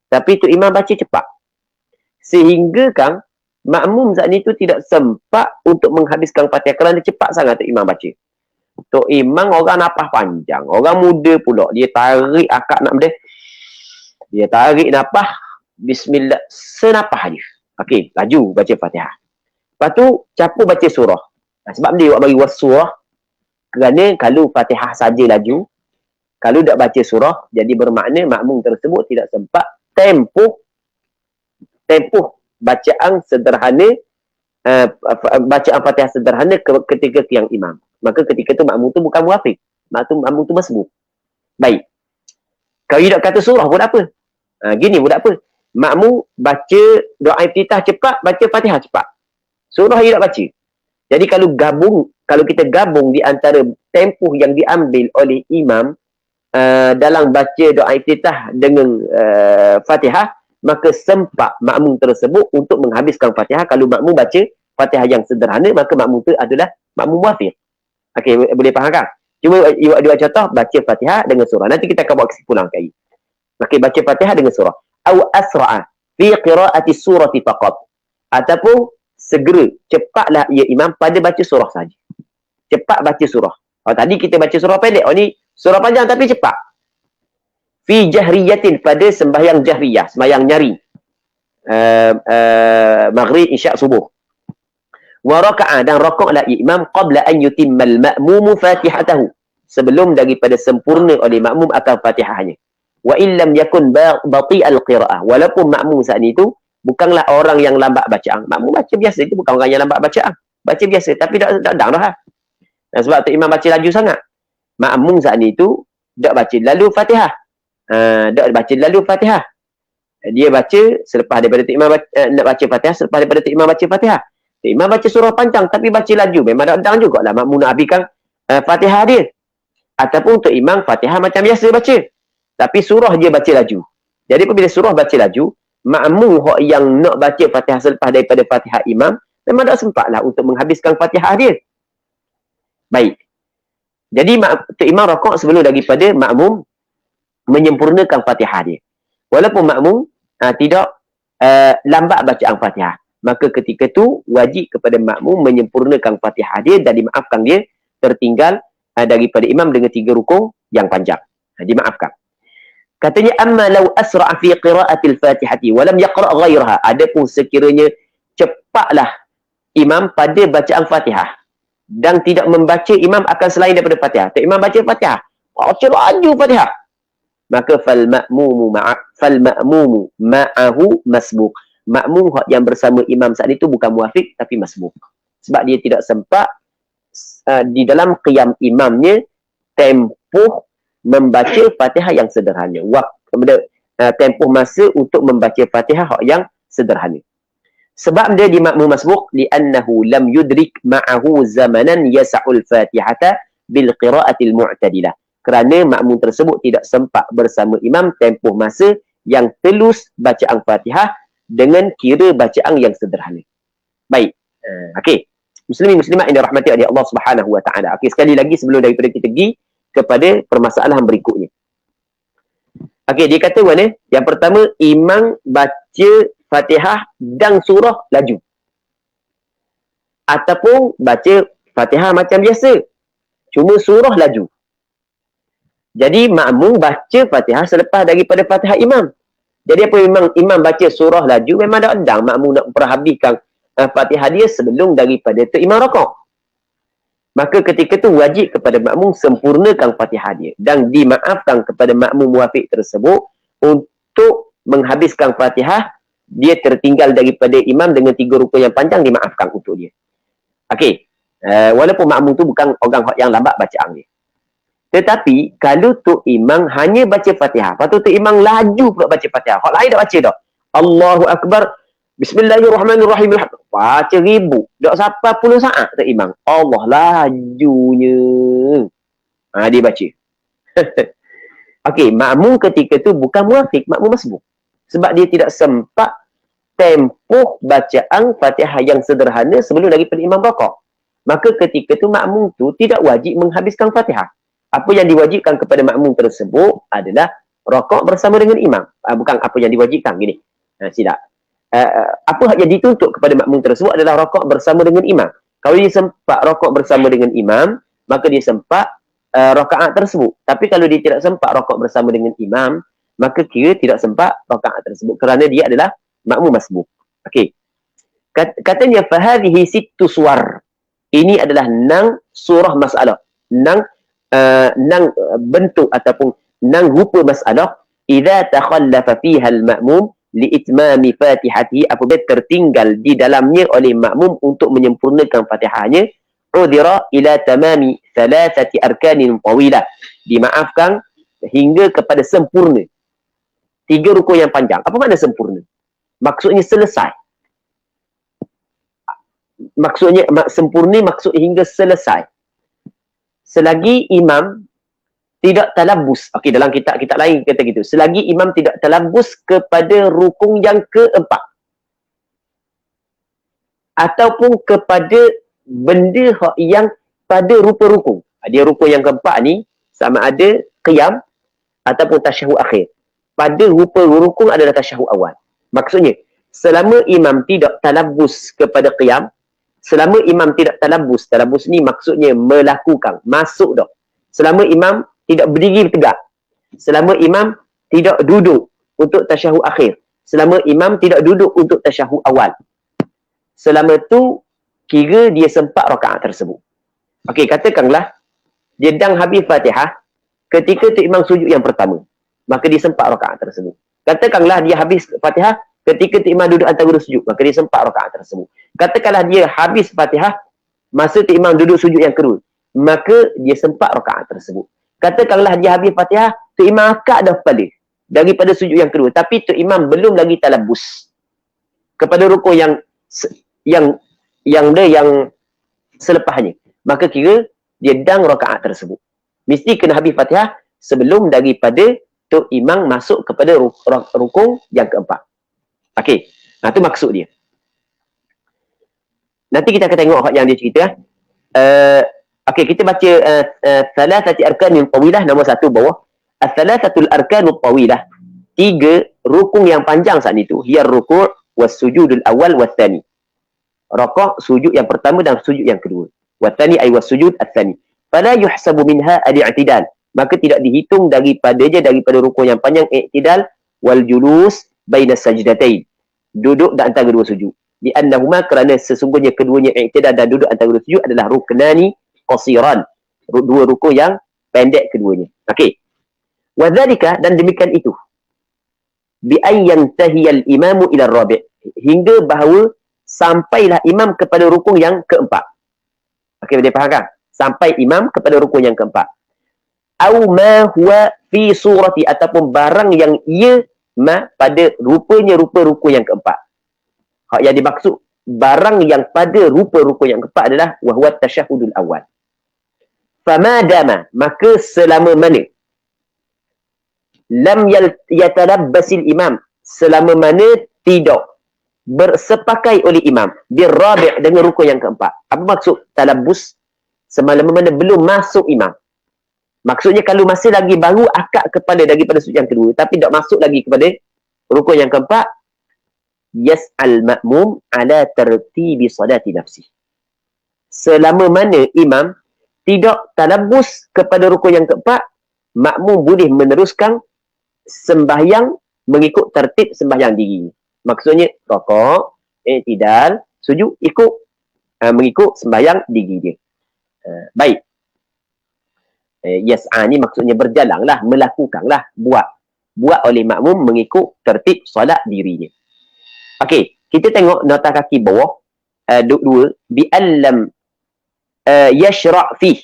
Tapi tu imam baca cepat. Sehingga kan makmum saat ni tu tidak sempat untuk menghabiskan Fatihah kerana cepat sangat tu imam baca. Tok Imam orang nafas panjang. Orang muda pula. Dia tarik akak nak berdeh. Dia tarik nafas. Bismillah. Senafas je. Okey, laju baca Fatihah. Lepas tu, capur baca surah. Sebab dia buat bagi surah. Kerana kalau Fatihah saja laju, kalau tak baca surah, jadi bermakna makmum tersebut tidak sempat tempoh bacaan sederhana, bacaan Fatihah sederhana ketika qiyam imam. Maka ketika tu makmum tu bukan muafiq. Makmum tu masbuk. Baik. Kalau tidak kata surah pun tak apa. Gini pun tak apa. Makmum baca doa iftitah cepat, baca Fatihah cepat. Surah dia tak baca. Jadi kalau kita gabung di antara tempoh yang diambil oleh imam dalam baca doa iftitah dengan Fatihah, maka sempat makmum tersebut untuk menghabiskan Fatihah. Kalau makmum baca Fatihah yang sederhana, maka makmum itu adalah makmum muafiq. Okey, boleh faham kan? Cuma dua contoh, baca Fatihah dengan surah. Nanti kita akan buat kesimpulan kali. Okey, baca Fatihah dengan surah. Aw asra'a fi qira'ati surati faqat. Ataupun segera, cepatlah ia imam pada baca surah saja. Cepat baca surah. Tadi kita baca surah pendek. Ni surah panjang tapi cepat. Fi jahriyatin, pada sembahyang jahriyah, sembahyang nyari. Maghrib, isyak, subuh. Wa raka'a, dan raka'lah imam qabla an yutimmal ma'mumu fatihatahu, sebelum daripada sempurna oleh makmum akan Fatihahnya. Wa illam yakun bati'al qira'ah, walaupun makmum saat itu bukanlah orang yang lambat bacaan. Makmum baca biasa, dia bukan orang yang lambat bacaan. Baca biasa, tapi tak dah. Dan sebab tu imam baca laju sangat. Makmum saat itu tak baca lalu Fatihah. Tak baca lalu Fatihah. Dia baca selepas daripada tu imam nak baca Fatihah, selepas daripada tu imam baca Fatihah. Tu imam baca surah panjang tapi baca laju. Memang tak dah jugalah makmum nak habiskan Fatihah dia. Ataupun tu imam Fatihah macam biasa baca, tapi surah dia baca laju. Jadi apabila surah baca laju, makmum yang nak baca Fatihah selepas daripada Fatihah imam, memang tak sempatlah untuk menghabiskan Fatihah dia. Baik. Jadi tu imam rakaat sebelum daripada makmum menyempurnakan Fatihah dia. Walaupun makmum tidak lambat bacaan Fatihah, maka ketika tu wajib kepada makmum menyempurnakan Fatihah dia dan dimaafkan dia tertinggal daripada imam dengan 3 rukun yang panjang. Dimaafkan. Katanya amma law asra'a fi qira'atil Fatihati wa lam yaqra' ghairaha, adapun sekiranya cepatlah imam pada bacaan Fatihah dan tidak membaca imam akan selain daripada Fatihah. Tak imam baca Fatihah, baca laju Fatihah, maka fal ma'mumu ma'ahu masbuq. Makmum yang bersama imam saat itu bukan muafiq tapi masbuq. Sebab dia tidak sempat di dalam qiyam imamnya tempoh membaca Fatihah yang sederhana. Tempoh masa untuk membaca Fatihah yang sederhana. Sebab dia di makmum masbuq li'annahu lam yudrik ma'ahu zamanan yas'ul Fatihata bil qira'atil mu'tadilah. Kerana makmum tersebut tidak sempat bersama imam tempoh masa yang telus bacaan Fatihah dengan kira bacaan yang sederhana. Baik. Okey. Muslimin muslimat yang dirahmati oleh Allah Subhanahu wa taala. Okey, sekali lagi sebelum daripada kita pergi kepada permasalahan berikutnya. Okey, dia kata mana? Yang pertama, imam baca Fatihah dan surah laju. Ataupun baca Fatihah macam biasa, cuma surah laju. Jadi makmum baca Fatihah selepas daripada Fatihah imam. Jadi apa imam baca surah laju, memang tak ada makmum nak perhabiskan Fatihah dia sebelum daripada tu imam rakaat. Maka ketika tu wajib kepada makmum sempurnakan Fatihah dia dan dimaafkan kepada makmum muafiq tersebut untuk menghabiskan Fatihah dia tertinggal daripada imam dengan 3 rukun yang panjang, dimaafkan untuk dia. Okey. Walaupun makmum tu bukan orang yang lambat bacaan dia. Tetapi kalau tu imam hanya baca Fatihah, lepas tu imam laju pula baca Fatihah, hak lain tak baca dah. Allahu Akbar, Bismillahirrahmanirrahim, baca ribu, tak sampai 10 saat tu imam. Allah lajunya. Dia baca. Okey, makmum ketika tu bukan muafiq, makmum masbuk. Sebab dia tidak sempat tempoh bacaan Fatihah yang sederhana sebelum daripada imam rakaat. Maka ketika tu makmum tu tidak wajib menghabiskan Fatihah. Apa yang diwajibkan kepada makmum tersebut adalah rakaat bersama dengan imam. Bukan apa yang diwajibkan, gini. Tidak. Apa yang dituntut kepada makmum tersebut adalah rakaat bersama dengan imam. Kalau dia sempat rakaat bersama dengan imam, maka dia sempat rakaat tersebut. Tapi kalau dia tidak sempat rakaat bersama dengan imam, maka kira tidak sempat rakaat tersebut kerana dia adalah makmum masbuk. Okey. Katanya fahadhihi sittu suwar. Ini adalah 6 surah masalah. 6 bentuk ataupun 6 rupa masalah idza takhallafa fiha al-ma'mum liitmami fatihatihi, apabila tertinggal di dalamnya oleh makmum untuk menyempurnakan Fatihahnya, udira ila tamami thalathati arkanin tawilah, dimaafkan hingga kepada sempurna 3 rukun yang panjang. Apa makna sempurna? Maksudnya selesai. Maksudnya sempurna maksud hingga selesai. Selagi imam tidak talabus. Okey, dalam kitab lain kata gitu. Selagi imam tidak talabus kepada rukun yang keempat. Ataupun kepada benda yang pada rupa rukun. Dia rukun yang keempat ni sama ada qiyam ataupun tasyahud akhir. Pada rupa rukun adalah tasyahud awal. Maksudnya, selama imam tidak talabus kepada qiyam, selama imam tidak talabus ni maksudnya melakukan, masuk dah. Selama imam tidak berdiri tegak, selama imam tidak duduk untuk tasyahud akhir, selama imam tidak duduk untuk tasyahud awal, selama tu kira dia sempat rakaat tersebut. Okey, katakanlah dia dah habis Fatihah ketika tu imam sujud yang pertama, maka dia sempat rakaat tersebut. Katakanlah dia habis Fatihah ketika tu imam duduk antara dua sujud, maka dia sempat rakaat tersebut. Katakanlah dia habis Fatihah masa tu imam duduk sujud yang kedua, maka dia sempat rakaat tersebut. Katakanlah dia habis Fatihah, tu imam akad dah kepala daripada sujud yang kedua, tapi tu imam belum lagi talabus kepada rukun yang selepasnya, maka kira dia dang rakaat tersebut. Mesti kena habis Fatihah sebelum daripada tu imam masuk kepada rukun yang keempat. Okey, nah tu maksud dia. Nanti kita akan tengok yang dia cerita. Okey, kita baca thalathati arkanul tawilah, nombor 1 bawah. Thalathatul arkanul tawilah, 3 rukun yang panjang saat itu. Hiya ruku' was sujudul awal was tsani. Rakaat, sujud yang pertama dan sujud yang kedua. Wa tsani ay was sujud ats-tsani. Fala yuhsabu minha al-i'tidal. Maka tidak dihitung daripada rukun yang panjang i'tidal wal julus baina sajdatain. Duduk di antara dua sujud. Di annahuma, kerana sesungguhnya keduanya i'tidal dan duduk antara dua sujud adalah ruknani qasiran. Dua rukun yang pendek keduanya. Okey. Wa dzalika, dan demikian itu. Bi an yantahiyal imamu ila ar-rabi', hingga bahawa sampailah imam kepada rukun yang keempat. Okey, boleh faham kan? Sampai imam kepada rukun yang keempat. Au ma huwa fi surati, ataupun barang yang ia pada rupanya rupa rukun yang keempat. Hak yang dimaksud barang yang pada rupa rukun yang keempat adalah wa huwa tasyahudul awal. Famadama, maka selama mana lam yatalabbasil imam, selama mana tidak bersepakai oleh imam birrabi' dengan rukun yang keempat. Apa maksud talabbus? Selama mana belum masuk imam. Maksudnya kalau masih lagi baru akad kepala daripada sujud yang kedua tapi tak masuk lagi kepada rukun yang keempat, yas'al ma'mum ala tertibi salati nafsi. Selama mana imam tidak talabbus kepada rukun yang keempat, makmum boleh meneruskan sembahyang mengikut tertib sembahyang diri. Maksudnya rakaat, i'tidal, sujud, ikut mengikut sembahyang diri dia. Baik. Yas'a ni maksudnya berjalanlah, melakukanlah, buat oleh makmum mengikut tertib solat dirinya. Okey, kita tengok nota kaki bawah, 2, bi allam yashra' fi.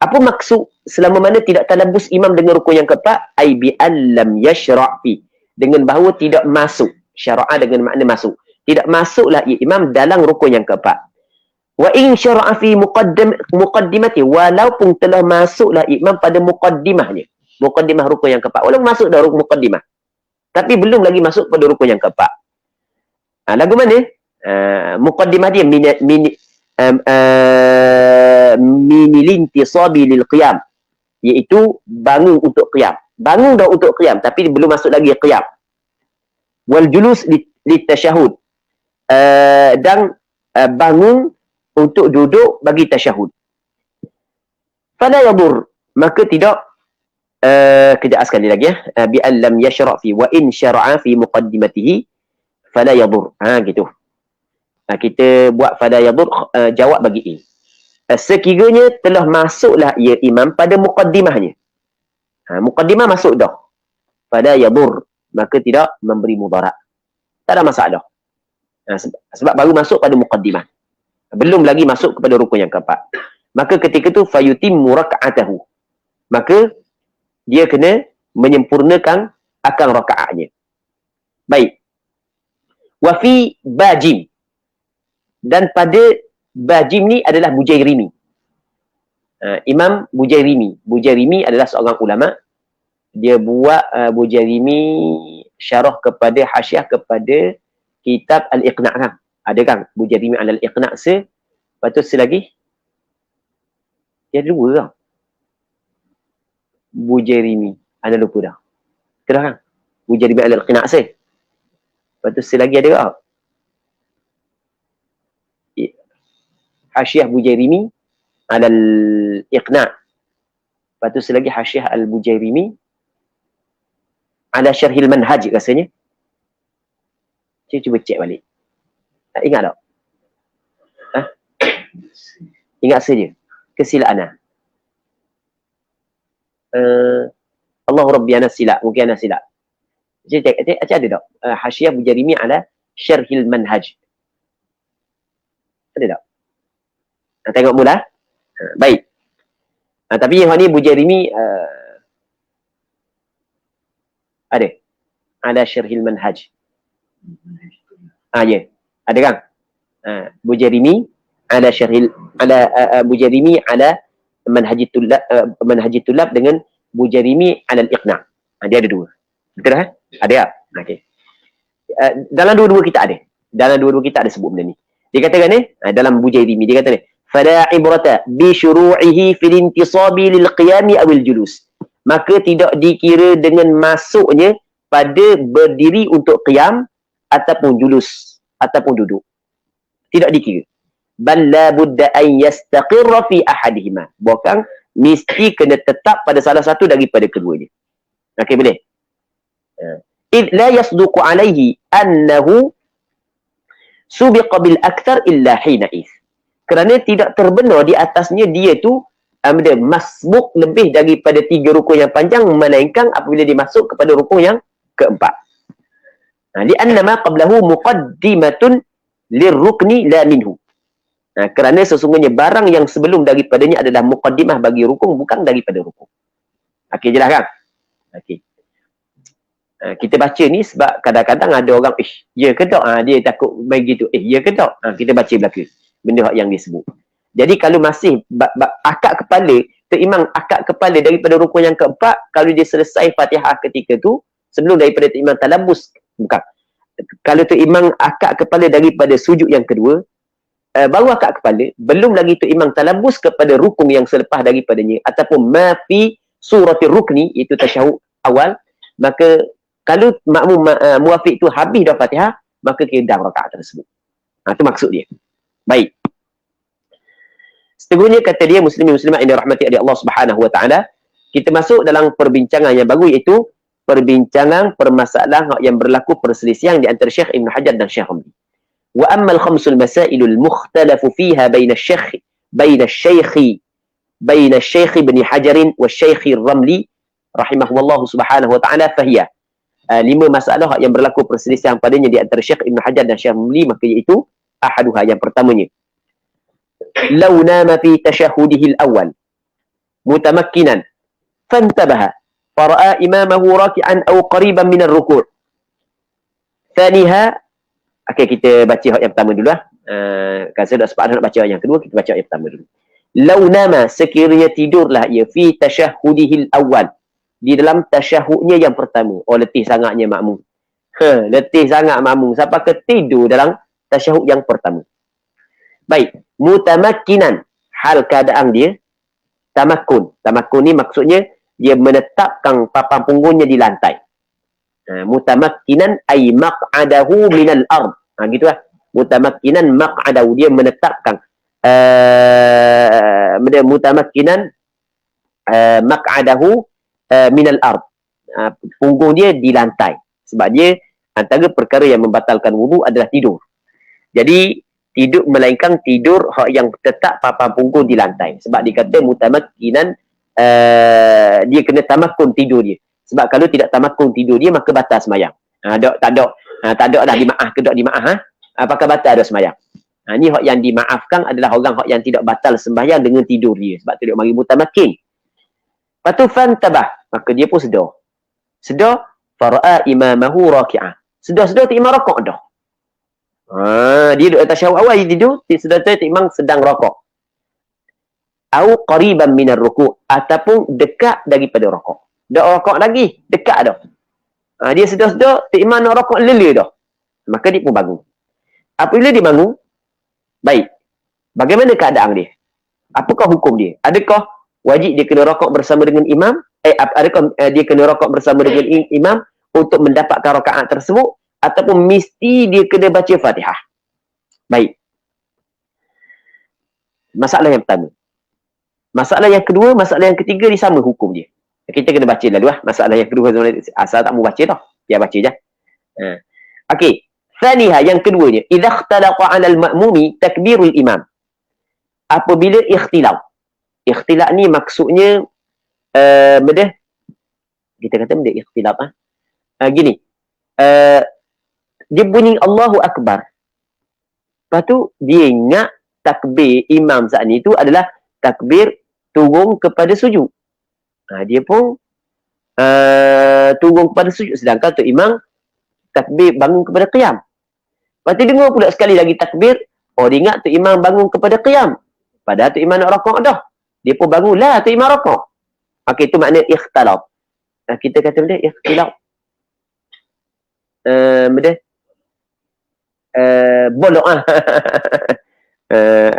Apa maksud selama mana tidak talabus imam dengan rukun yang keempat? Ai bi allam yashra' fi, dengan bahawa tidak masuk. Syara'a dengan makna masuk. Tidak masuklah imam dalam rukun yang keempat. Wa in syara'a fi muqaddimati, walaupun telah masuklah imam pada muqaddimahnya. Muqaddimah rukun yang keempat. Walaupun masuk dah rukun muqaddimah, tapi belum lagi masuk pada rukun yang keempat. Lagu mana? Muqaddimah dia minilintisabi lil qiyam, iaitu bangun untuk qiyam. Bangun dah untuk qiyam tapi belum masuk lagi qiyam. Wal julus litasyahud, dan bangun untuk duduk bagi tasyahud. fala yadur, maka tidak kejap sekali lagi bi an lam yashra' fi wa in syara'a fi muqaddimatihi fala yadur. Gitu. Kita buat fala yadur jawab bagi in. Sekiranya telah masuklah ia imam pada muqaddimahnya. Muqaddimah masuk dah. Fala yadur, maka tidak memberi mudarat. Tak ada masalah. Sebab baru masuk pada muqaddimah. Belum lagi masuk kepada rukun yang keempat. Maka ketika tu fayutimmu raka'atahu. Maka dia kena menyempurnakan akan rakaatnya. Baik. Wa fi bajim. Dan pada bajim ni adalah Bujairimi. Imam Bujairimi. Bujairimi adalah seorang ulama. Dia buat Bujairimi syarah kepada hasyiah kepada kitab Al-Iqna' kan? Ada kan? Bujairimi Al-Iqna' lepas tu selagi dia ada dua kan? Bujairimi. Anda lupa dah. Kedah kan? Bujairimi Al-Iqna' lepas tu selagi ada kan? Hasyiah Bujairimi Al-Iqna'. Lepas tu selagi hasyiah Al-Bujairimi ala syarhil manhaj rasanya. Cuba cek balik. Ingat tak? Ingat saja. Kesilapan. Allahu Rabbi ana silap. Mungkin ana silap. Cek ada tak? Hasyiah Bujairimi ala syarhil manhaj. Ada tak? Tengok mula. Baik. Tapi yang ni Bujairimi ada. Ala syarhil manhaj. Ya. Ada kan? Bujairimi ala syarhil Bujairimi ala manhajit tulab dengan Bujairimi ala al-Iqna'. Dia ada dua. Betul tak? Ada tak? Okey. Dalam dua-dua kita ada. Dalam dua-dua kita ada sebut benda ni. Dia katakan ni, dalam Bujairimi dia kata ni, fala ibrata bi syuru'ihi fil intisabi lil qiyami awil julus. Maka tidak dikira dengan masuknya pada berdiri untuk qiyam ataupun julus ataupun duduk. Tidak dikira. Bal la budda an yastaqirra fi ahadihima. Bukan mesti kena tetap pada salah satu daripada keduanya. Okey, boleh? Id la yasduqu alaihi annahu subiqa bil akthar illa hina ith. Kerana tidak terbenar di atasnya dia tu masbuk lebih daripada 3 rukun yang panjang, melainkan apabila dia masuk kepada rukun yang keempat. Li'annama qablahu muqaddimatun lirrukni la minhu. Kerana sesungguhnya barang yang sebelum daripadanya adalah muqaddimah bagi rukun, bukan daripada rukun. Okey, jelas kan? Okey. Kita baca ni sebab kadang-kadang ada orang, ya ke tak? Dia takut main gitu. Ya ke tak? Kita baca belaka benda yang dia sebut. Jadi kalau masih akad kepala, terimam akad kepala daripada rukun yang keempat, kalau dia selesai Fatihah ketika tu, sebelum daripada terimam talabus, bukan. Kalau terimam akad kepala daripada sujud yang kedua, baru akad kepala, belum lagi terimam talabus kepada rukun yang selepas daripadanya, ataupun ma fi suratul rukni, itu tasyahud awal, maka kalau makmum muafiq tu habis dah Fatihah, maka kedam rakaat tersebut. Itu maksud dia. Baik. Seterusnya kata dia, muslimin muslimat yang dirahmati oleh Allah Subhanahu wa taala, kita masuk dalam perbincangan yang baru, iaitu perbincangan permasalahan yang berlaku perselisihan di antara Syekh Ibn Hajar dan Syekh Ramli. Wa ammal khamsul masailul mukhtalafu fiha baina Syekh Ibn Hajar wa Syekh Ramli rahimahullah subhanahu wa taala fahiya. 5 masalah yang berlaku perselisihan padanya di antara Syekh Ibn Hajar dan Syekh Ramli, maka iaitu ahaduha, yang pertamanya, law nama fi tashahudihi al-awwal mutamakkinan fantabaha fara'a imamahu raki'an aw qariban min ar-ruku'. Thaniha, okey, kita baca yang pertama dulu lah. Kan saya dah sempat nak baca yang kedua, kita baca yang pertama dulu. Law nama, sekiranya tidurlah ia fi tashahudihi al-awwal, di dalam tasyahudnya yang pertama. Letih sangatnya makmum. Letih sangat makmum. Siapa ke tidur dalam tasyahud yang pertama. Baik. Mutamakkinan. Hal keadaan dia tamakun. Tamakun ni maksudnya dia menetapkan papan punggungnya di lantai. Mutamakkinan ay maq'adahu minal ard. Gitulah. Mutamakkinan maq'adahu. Dia menetapkan. Mutamakkinan maq'adahu minal ard. Punggung dia di lantai. Sebab dia antara perkara yang membatalkan wudu adalah tidur. Jadi tidur melainkan tidur yang tetap papan punggung di lantai. Sebab dia kata mutamakkinan, dia kena tamakun tidur dia. Sebab kalau tidak tamakun tidur dia maka batal sembahyang. Tak ada dah dimaaf ke tak dimaaf, apakah batal dah sembahyang. Ni hak yang dimaafkan adalah orang hak yang tidak batal sembahyang dengan tidur dia. Sebab tu dia bagi mutamakkin. Lepas tu fantabah, maka dia pun sedar. Sedar, fara'a imamahu raki'ah. Sedar-sedar tu imam rakaat dah. Dia duduk atas syawak awal, dia tidur, sedar tu imam sedang rakaat. Au qariban minar ruku', ataupun dekat daripada rakaat. Dah rakaat lagi, dekat dah. Dia sedar-sedar, tu imam nak rakaat lela dah. Maka dia pun bangun. Apabila dia bangun, baik. Bagaimana keadaan dia? Apakah hukum dia? Adakah wajib dia kena rakaat bersama dengan imam? Adakah dia kena rakaat bersama dengan imam untuk mendapatkan rakaat tersebut? Ataupun mesti dia kena baca Fatihah? Baik. Masalah yang pertama. Masalah yang kedua, masalah yang ketiga dia sama hukum dia. Kita kena baca lalu lah. Masalah yang kedua, asal tak mau baca dah. Dia baca je. Okey. Thaniha, yang keduanya. Idza ikhtalaqa 'ala al-ma'mumi takbirul imam. Apabila ikhtilaf. Ikhtilaf ni maksudnya kita kata benda ikhtilaf gini. Dia bunyi Allahu Akbar. Lepas tu dia ingat takbir imam saat ni tu adalah takbir turun kepada sujud. Dia pun turun kepada sujud, sedangkan tu imam takbir bangun kepada qiyam. Lepas tu dengar pula sekali lagi takbir, dia ingat tu imam bangun kepada qiyam. Padahal tu imam nak rakaat dah. Dia pun bangunlah tu imam rakaat. Okey, itu makna ikhtilaf. Kita kata benda ikhtilaf. Benda bolok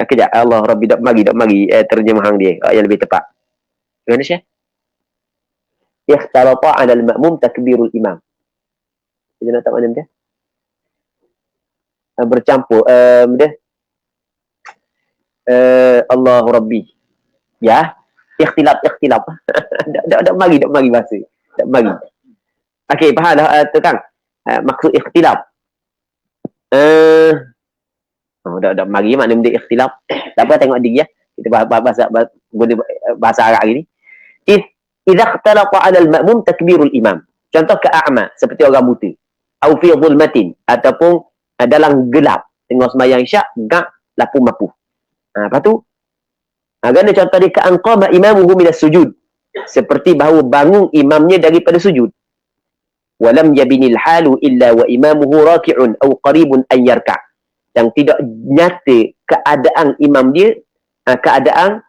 kejap, Allah Rabbi dak mari terjemahan dia yang lebih tepat. Gimana Syekh? Ikhtalafa 'ala al-ma'mum takbirul imam. Kita nak tahu mana dia? Bercampur benda Allah Rabbi. Ya, ikhtilaf. dak mari bahasa. Dak mari. Okey, faham dah tu kan? Maksud ikhtilaf. Dak mari makna benda ikhtilaf. Tak apa, tengok dia ya. Kita bahasa Arab hari ni. Idza ikhtalafa 'ala al-ma'mum takbirul imam. Contoh ke a'ma, seperti orang buta. Au fi dhulmatin, ataupun dalam gelap, tengah sembahyang isyak, gak lapu-mapu. Lepas tu gana contoh dia ka anqama imamuhu minas sujud, seperti bahawa bangun imamnya daripada sujud. Walam yabinil halu illa wa imamuhu raki'un au qaribun an yarka'. Yang tidak nyata keadaan imam dia, keadaan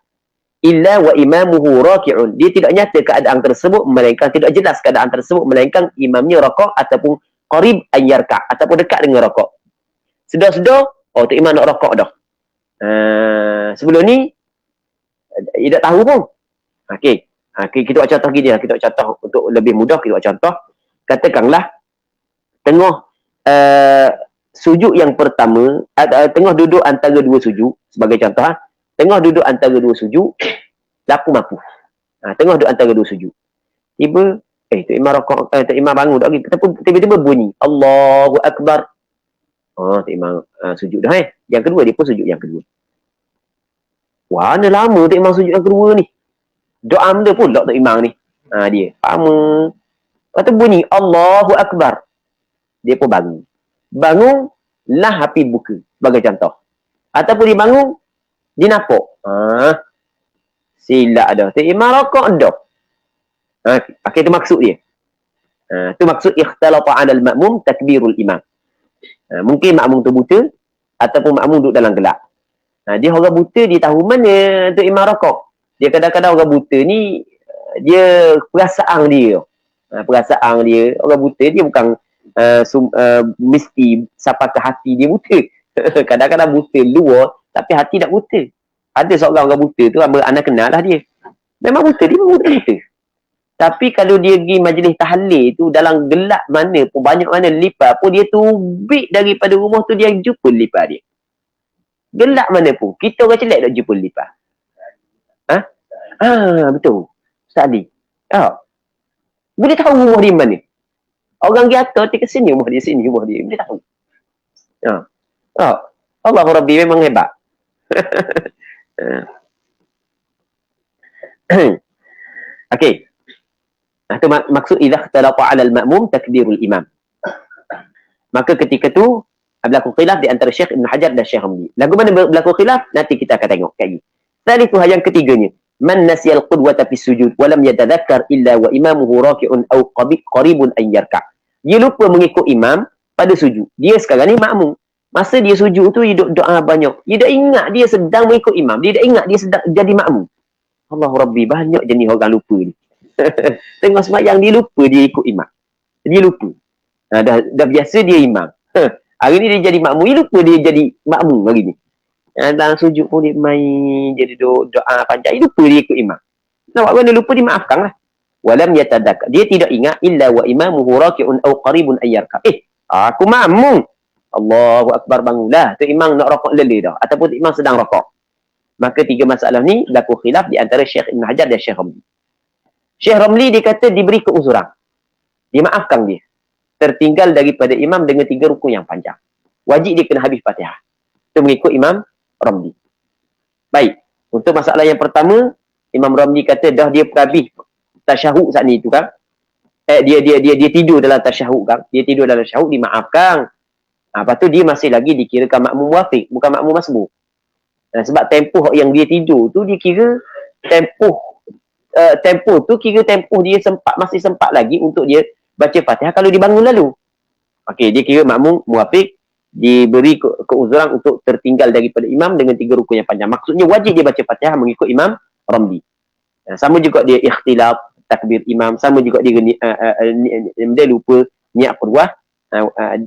illa wa imamuhu raki'un. Dia tidak nyata keadaan tersebut, melainkan tidak jelas keadaan tersebut, melainkan imamnya rakaat ataupun qarib an yarka', ataupun dekat dengan rakaat. Sedar-sedar, tu imam nak rakaat dah. Sebelum ni dia tak tahu pun. Okey. Kita buat contoh gini lah. Kita buat contoh untuk lebih mudah. Kita buat contoh. Katakanlah tengah sujud yang pertama, tengah duduk antara dua sujud, sebagai contoh tengah duduk antara dua sujud, lapu-mapu. Tengah duduk antara dua sujud. Tiba tu imam rakaat, tu imam bangun dah, tiba-tiba bunyi Allahu Akbar. Tu imam sujud dah Yang kedua dia pun sujud yang kedua. Wah, ni lama tu imam sujud yang kedua ni. Doa benda pula tu imam ni. Dia faham. Lepas tu bunyi Allahu Akbar. Dia pun bangun. Bangun lah api buka, sebagai contoh. Ataupun dia bangun, dia nampak. Silap dah. Tu imam rakaat dah. Pakai tu maksud dia. Tu maksud ikhtalafa 'ala al-ma'mum takbirul imam. Mungkin makmum tu buta, ataupun makmum duduk dalam gelap. Dia orang buta, dia tahu mana tu imam rakaat. Dia kadang-kadang orang buta ni, dia perasaan dia. Perasaan dia, orang buta dia bukan mesti sampai ke hati dia buta. Kadang-kadang buta luar, tapi hati tak buta. Ada seorang orang buta tu, anak kenal lah dia. Memang buta, dia memang buta. Tapi kalau dia pergi majlis tahlil tu, dalam gelap mana pun, banyak mana lipat pun, dia tubik daripada rumah tu, dia jumpa lipat dia. Gelap mana pun. Kita orang celak tak jumpa lipat. Betul. Ustaz Ali. Boleh tahu rumah dia mana? Orang dia kata ke sini rumah dia, sini rumah dia. Boleh tahu. Allah Rabbi memang hebat. Okey. Itu maksud idza ikhtalafa 'ala al-ma'mum takbirul imam. Maka ketika tu berlaku khilaf di antara Syekh Ibn Hajar dan Syekh Ramli. Lagu mana berlaku khilaf? Nanti kita akan tengok kaji. Tadi tu yang ketiganya, man nasiyal qudwata fi sujud wa lam yatadhakkar illa wa imamuhu raki'un aw qaribun an yarka'. Dia lupa mengikut imam pada sujud. Dia sekarang ni makmum. Masa dia sujud tu dia doa banyak. Dia dah ingat dia sedang mengikut imam. Dia dah ingat dia sedang jadi makmum. Allah Rabbi, banyak jenis orang lupa ni. Tengok sembahyang dia lupa dia ikut imam. Dia lupa. Dah biasa dia imam. Hari ni dia jadi makmum, dia lupa dia jadi makmum hari ni. Dalam sujud pun dia main, jadi doa panjang, dia lupa dia ikut imam. Nampak mana lupa dimaafkan lah. Walam yatadakar. Dia tidak ingat illa wa imamuhu raki'un aw qaribun ayyarka. Aku makmum. Allahu Akbar, bangunlah. Tu imam nak rokok lele dah. Ataupun imam sedang rokok. Maka tiga masalah ni berlaku khilaf di antara Syekh Ibn Hajar dan Syekh Ramli. Syekh Ramli dia kata diberi keuzuran. Dimaafkan dia. Tertinggal daripada imam dengan 3 rukun yang panjang. Wajib dia kena habis Fatihah. Itu mengikut Imam Ramli. Baik. Untuk masalah yang pertama, Imam Ramli kata dah dia habis tasyahud saat ni tu kan. Dia tidur dalam tasyahud kan. Dia tidur dalam tasyahud, dimaafkan. Lepas tu dia masih lagi dikirakan makmum muafiq, bukan makmum masbuk. Sebab tempoh yang dia tidur tu dia kira tempoh tu kira tempoh dia masih sempat lagi untuk dia baca Fatihah kalau dia bangun lalu. Okey, dia kira makmum muafiq, diberi keuzuran untuk tertinggal daripada imam dengan 3 rukun yang panjang. Maksudnya wajib dia baca Fatihah mengikut Imam Ramli. Sama juga dia ikhtilaf takbir imam, sama juga dia lupa niat qudwah,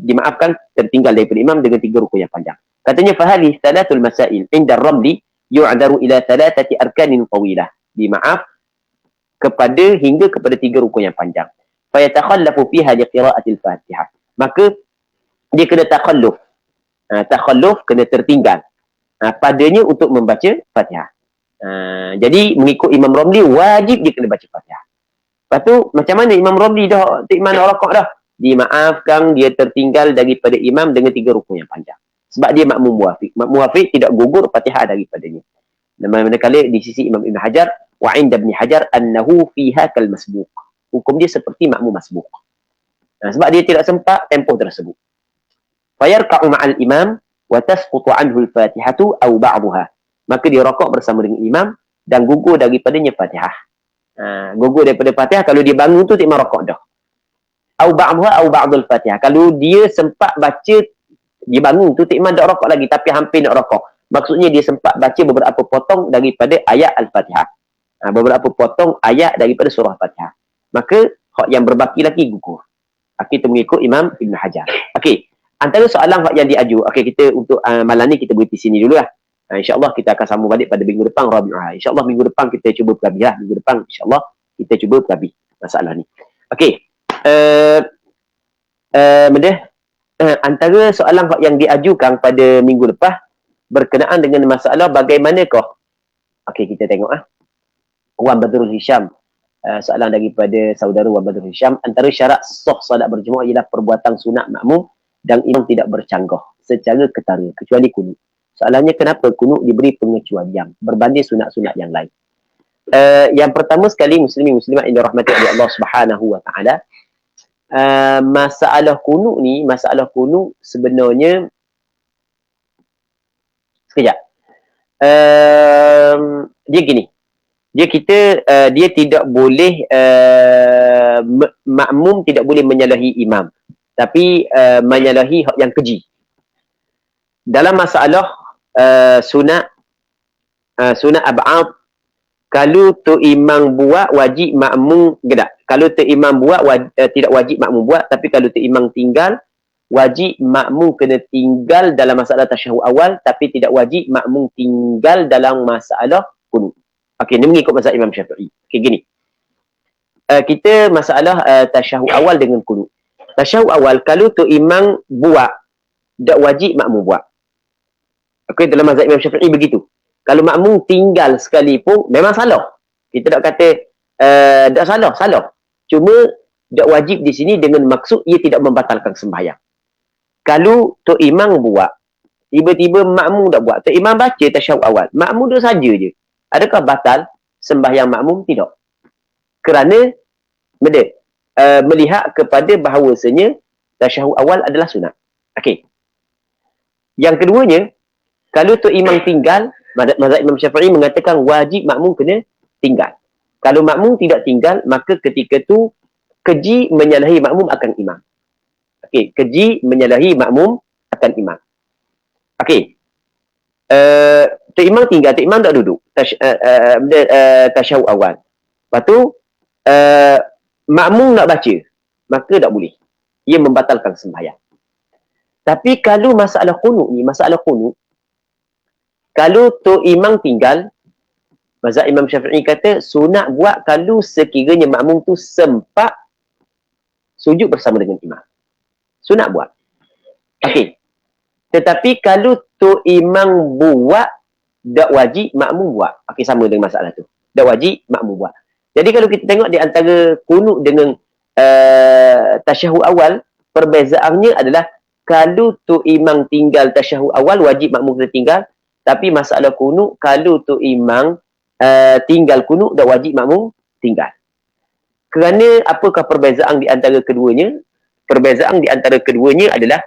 dimaafkan tertinggal daripada imam dengan 3 rukun yang panjang. Katanya fahali thalathul masail inda Ramli yu'daru ila thalathati arkanin tawilah. Dimaaf hingga kepada 3 rukun yang panjang. Fayatakhallafu fiha liqira'atil Fatihah. Maka dia kena takhalluf. Takhalluf kena tertinggal padanya untuk membaca Fatihah. Jadi mengikut Imam Ramli wajib dia kena baca Fatihah. Lepas tu macam mana Imam Ramli dah imam rakaat dah? Dimaafkan dia tertinggal daripada imam dengan 3 rukun yang panjang. Sebab dia makmum muafiq. Makmum muafiq tidak gugur Fatihah daripadanya. Manakala di sisi Imam Ibn Hajar wa 'inda Ibn Hajar annahu fiha kal masbuq. Hukum dia seperti makmum masbuq. Sebab dia tidak sempat tempoh tersebut. Fayarka'u ma'al imam wa tasqutu 'anhu al-Fatihatu aw ba'daha. Maka dia rakaat bersama dengan imam dan gugur daripadanya Fatihah. Gugur daripada Fatihah kalau dia bangun tu imam rakaat dah. Aw ba'daha aw ba'dul Fatihah. Kalau dia sempat baca, dia bangun tu imam dak rakaat lagi tapi hampir nak rakaat. Maksudnya dia sempat baca beberapa potong daripada ayat Al-Fatihah. Beberapa potong ayat daripada surah Fatihah. Maka hak yang berbaki lagi gugur. Kita mengikut Imam Ibn Hajar. Okey. Antara soalan hak yang diaju. Okey, kita untuk malam ni kita berhenti sini dulu lah. InsyaAllah kita akan sambung balik pada minggu depan Rabi'ah. InsyaAllah minggu depan kita cuba pelabih lah. Minggu depan insyaAllah kita cuba pelabih masalah ni. Okey. Antara soalan hak yang diajukan pada minggu lepas berkenaan dengan masalah bagaimanakah. Okey, kita tengok Wan Badrul Hisham. Soalan daripada saudara Wan Badrul Hisham. Antara syarat sah solat berjemaah ialah perbuatan sunat makmum dan imam tidak bercanggah secara ketara kecuali kunut. Soalannya kenapa kunut diberi pengecualian berbanding sunat-sunat yang lain? Yang pertama sekali muslimin muslimat yang dirahmati oleh Allah Subhanahu wa taala, masalah kunut ni, masalah kunut sebenarnya sekejap. Dia gini. Dia tidak boleh makmum tidak boleh menyalahi imam, tapi menyalahi hak yang keji. Dalam masalah sunat ab'ad, kalau tu imam buat wajib makmum gedak. Kalau tu imam buat tidak wajib makmum buat, tapi kalau tu imam tinggal wajib makmum kena tinggal dalam masalah tasyahud awal, tapi tidak wajib makmum tinggal dalam masalah kunut. Okey, ini mengikut mazhab Imam Syafi'i. Okey, gini. Kita masalah tasyahud awal dengan kunut. Tasyahud awal kalau tu imam buat tak wajib makmum buat. Okey, dalam mazhab Imam Syafi'i begitu. Kalau makmum tinggal sekalipun memang salah. Kita tak kata Tak salah. Cuma tak wajib di sini dengan maksud ia tidak membatalkan sembahyang. Kalau Tok Imam buat, tiba-tiba makmum tak buat, Tok Imam baca tasyahud awal, makmum tu saja je. Adakah batal sembahyang makmum? Tidak. Kerana melihat kepada bahawasanya tasyahud awal adalah sunat. Okey. Yang keduanya, kalau Tok Imam tinggal, mazhab Imam Syafi'i mengatakan wajib makmum kena tinggal. Kalau makmum tidak tinggal, maka ketika tu keji menyalahi makmum akan imam. Okey, keji menyalahi makmum akan imam. Okey. Tok Imam tinggal, Tok Imam tak duduk. Tasyahud awal. Lepas tu makmum nak baca, maka tak boleh. Ia membatalkan sembahyang. Tapi kalau masalah qunut ni, kalau Tok Imam tinggal, mazhab Imam Syafi'i kata sunat buat kalau sekiranya makmum tu sempat sujud bersama dengan imam. Sunat buat. Okey. Tetapi kalau Tok Imam buat, tak wajib makmum buat. Okey, sama dengan masalah tu. Tak wajib makmum buat. Jadi kalau kita tengok di antara qunut dengan tasyahud awal, perbezaannya adalah kalau Tok Imam tinggal tasyahud awal, wajib makmum kena tinggal. Tapi masalah qunut, kalau Tok Imam tinggal qunut, tak wajib makmum tinggal. Kerana apakah perbezaan di antara keduanya? Perbezaan di antara keduanya adalah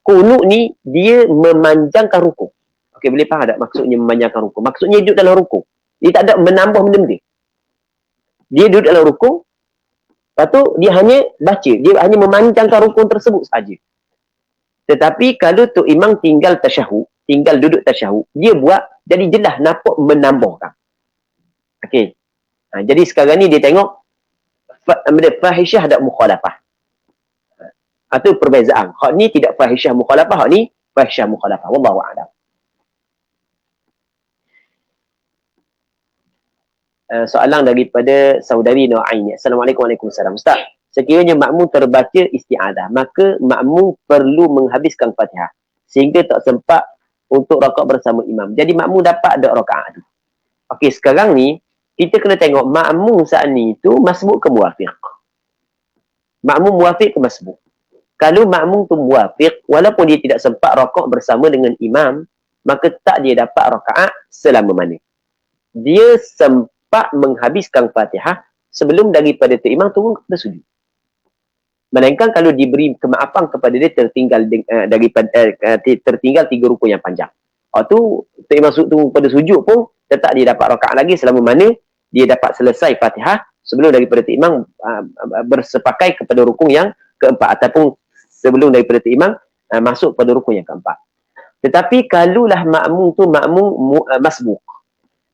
qunut ni dia memanjangkan rukuk. Okey, boleh faham tak maksudnya memanjangkan rukuk? Maksudnya duduk dalam rukuk. Dia tak ada menambah benda-benda. Dia duduk dalam rukuk, lepas tu dia hanya baca, dia hanya memanjangkan rukuk tersebut saja. Tetapi kalau Tok Imam tinggal tasyahud, tinggal duduk tasyahud, dia buat jadi jelas nampak menambahkan. Okey. Jadi sekarang ni dia tengok fahishah tak mukhalafah. Itu perbezaan. Hak ni tidak fahishah mukhalafah, hak ni fahishah mukhalafah. Wallahu a'lam. Soalan daripada saudari Nu'aini. Assalamualaikum warahmatullahi wabarakatuh. Ustaz, sekiranya makmum terbaca isti'adah, maka makmum perlu menghabiskan Fatihah sehingga tak sempat untuk rakaat bersama imam. Jadi makmum dapat ada rakaat tu. Okey, sekarang ni kita kena tengok makmum saat ni tu masbuk ke muwafiq. Makmum muwafiq ke masbuk. Kalau makmum tu muwafiq, walaupun dia tidak sempat rakaat bersama dengan imam, maka tak dia dapat rakaat selama mana. Dia sempat menghabiskan Fatihah sebelum daripada tu imam turun kepada sujud. Melainkan kalau diberi kemaafan kepada dia tertinggal tertinggal 3 rukun yang panjang. Tu tu imam turun kepada sujud pun tetap dia dapat rakaat lagi selama mana dia dapat selesai Fatihah sebelum daripada tu imam bersepakai kepada rukun yang keempat, ataupun sebelum daripada tu imam masuk pada rukun yang keempat. Tetapi kalulah makmum tu makmum masbuk.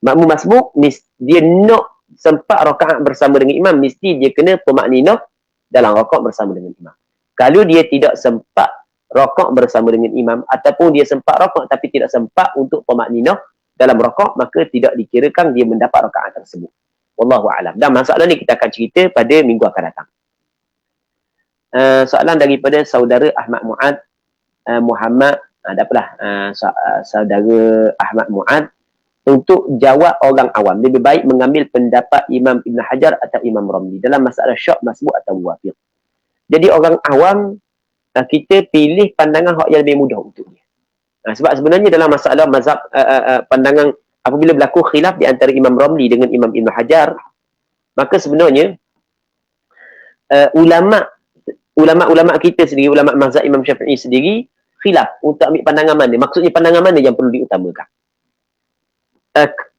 Makmum masbuk, dia nak sempat rakaat bersama dengan imam, mesti dia kena pemakninah dalam rakaat bersama dengan imam. Kalau dia tidak sempat rakaat bersama dengan imam, ataupun dia sempat rakaat tapi tidak sempat untuk pemakninah dalam rakaat, maka tidak dikirakan dia mendapat rakaat tersebut. Wallahu a'lam. Dan masalah ni kita akan cerita pada minggu akan datang. Soalan daripada saudara Ahmad Mu'ad Muhammad, saudara Ahmad Mu'ad, untuk jawab orang awam, lebih baik mengambil pendapat Imam Ibn Hajar atau Imam Ramli dalam masalah syak, masbuk atau muwafiq. Jadi orang awam, kita pilih pandangan yang lebih mudah untuk dia. Sebab sebenarnya dalam masalah mazhab pandangan, apabila berlaku khilaf di antara Imam Ramli dengan Imam Ibn Hajar, maka sebenarnya ulama' kita sendiri, ulama' mazhab Imam Syafi'i sendiri khilaf untuk ambil pandangan mana. Maksudnya pandangan mana yang perlu diutamakan.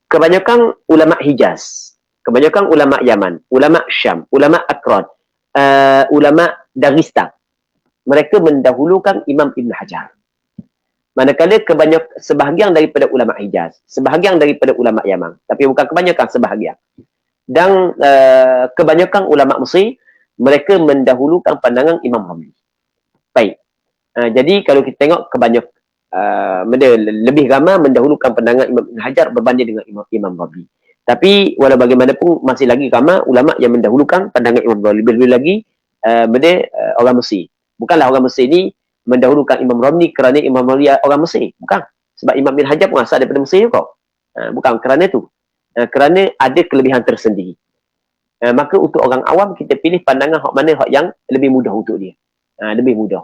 Kebanyakan ulama' Hijaz, kebanyakan ulama' Yaman, ulama' Syam, ulama' Akron, ulama' Dagestan, mereka mendahulukan Imam Ibn Hajar. Manakala sebahagian daripada ulama' Hijaz, sebahagian daripada ulama' Yaman, tapi bukan kebanyakan, sebahagian. Dan kebanyakan ulama' Mesir, mereka mendahulukan pandangan Imam Ramli. Baik. Jadi kalau kita tengok lebih ramai mendahulukan pandangan Imam Ibn Hajar berbanding dengan Imam Ramli. Tapi walau bagaimanapun masih lagi ramai ulama yang mendahulukan pandangan Imam Ramli. Lebih lagi orang Mesir. Bukanlah orang Mesir ni mendahulukan Imam Ramli kerana Imam Ramli orang Mesir. Bukan. Sebab Imam Ibn Hajar pun asal daripada Mesir juga. Bukan kerana tu. Kerana ada kelebihan tersendiri. Maka untuk orang awam kita pilih pandangan hak mana hak yang lebih mudah untuk dia. Lebih mudah.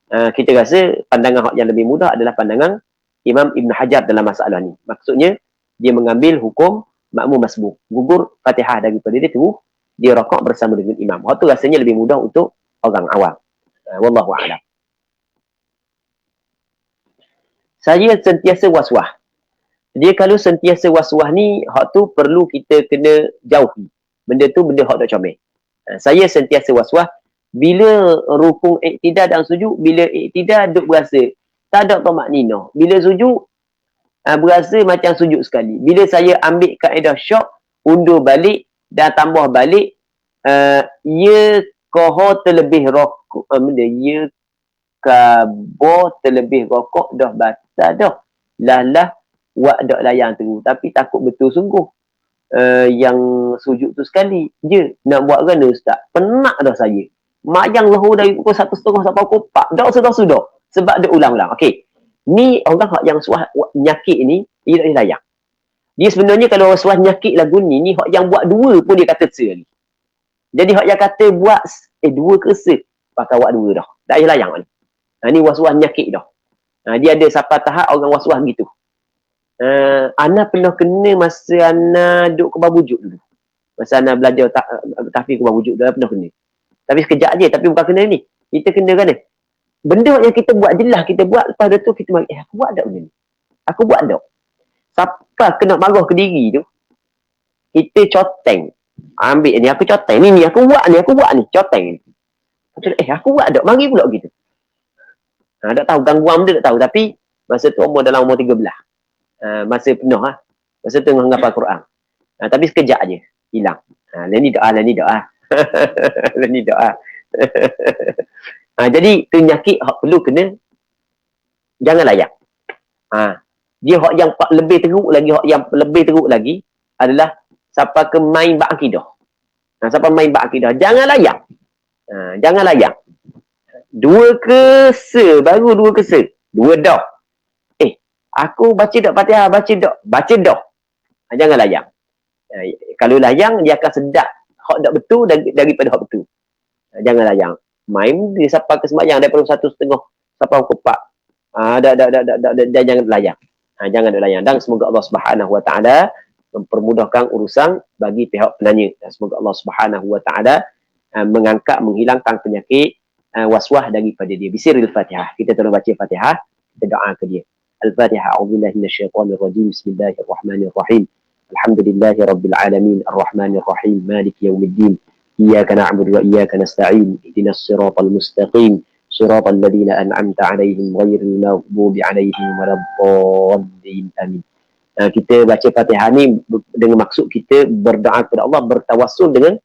Kita rasa pandangan hak yang lebih mudah adalah pandangan Imam Ibn Hajar dalam masalah ni. Maksudnya dia mengambil hukum makmum masbuk. Gugur Fatihah daripada dia terus dia rakaat bersama dengan imam. Hak tu rasanya lebih mudah untuk orang awam. Wallahu a'lam. Saya sentiasa waswah. Dia kalau sentiasa waswah ni, hak tu perlu kita kena jauhi. Benda tu benda hak tak comel. Saya sentiasa waswah bila rukun iktidal dan sujud, bila iktidal duk berasa tak ada tamakninah. Bila sujud berasa macam sujud sekali. Bila saya ambil kaedah syok, undur balik dan tambah balik, ia koho terlebih rokok, ia kabo terlebih rokok dah batal dah. Lah wak dak layang tu. Tapi takut betul sungguh. Yang sujud tu sekali je nak buat kan ustaz. Penat dah saya. Mayang lahu dari pukul 1.30 sampai pukul 4. Dah sudah. Sebab dia ulang-ulang. Okey. Ni orang yang suah nyakit ni, dia tak layang. Dia sebenarnya kalau suah nyakit lagu ni hak yang buat dua pun dia kata se lagi. Jadi hak yang kata buat dua ke se, pakai buat dua dah. Tak payah layang ni. Ni was-was nyakit dah. Dia ada sampai tahap orang was-was gitu. Ana pernah kena masa Ana duduk ke Babujuk dulu. Masa Ana belajar tahfiz ke Babujuk dulu, pernah kena. Tapi sekejap je, tapi bukan kena ni. Kita kena kan ni. Benda yang kita buat jelas kita buat, lepas tu kita bagi, aku buat tak benda ni? Aku buat tak? Sampai kena marah ke diri tu, kita coteng. Ambil ni, aku coteng. Ni aku buat ni, coteng ni. Aku buat tak? Mari pula gitu. Tak tahu, gangguan dia tak tahu. Tapi, masa tu dalam umur 13. Masa penuh lah. Masa tu menghafal Quran. Tapi sekejap je, hilang. Ni doa. Ni doa. Jadi penyakit hak perlu kena jangan layak. Dia hak yang lebih teruk lagi adalah siapa ke main bab akidah. Siapa main bab akidah jangan layak. Jangan layak. Dua kesa, baru dua kesa. Dua dah. Aku baca dak Fatihah, baca dak. Jangan layang. Kalau layang dia akan sedap hak dak betul daripada hak betul. Jangan layang. Main dia sampai ke sembahyang daripada 1.30 sampai pukul 4. Jangan layang. Jangan layang. Dan semoga Allah Subhanahu Wa Taala mempermudahkan urusan bagi pihak penanya. Dan semoga Allah Subhanahu Wa Taala menghilangkan penyakit waswah daripada dia. Bisiril Fatihah. Kita terus baca Fatihah, kita doa ke dia. Al-Fatihah. A'udzubillahi minasyaitonir rajim. Bismillahirrahmanirrahim. Alhamdulillahi rabbil alamin. Arrahmanir rahim. Maliki yaumiddin. إياك نعبد وإياك نستعين اهدنا الصراط المستقيم صراط الذين أنعمت عليهم غير المغضوب عليهم ولا الضالين آمين. Kita baca Fatihah ni dengan maksud kita berdoa kepada Allah, bertawassul dengan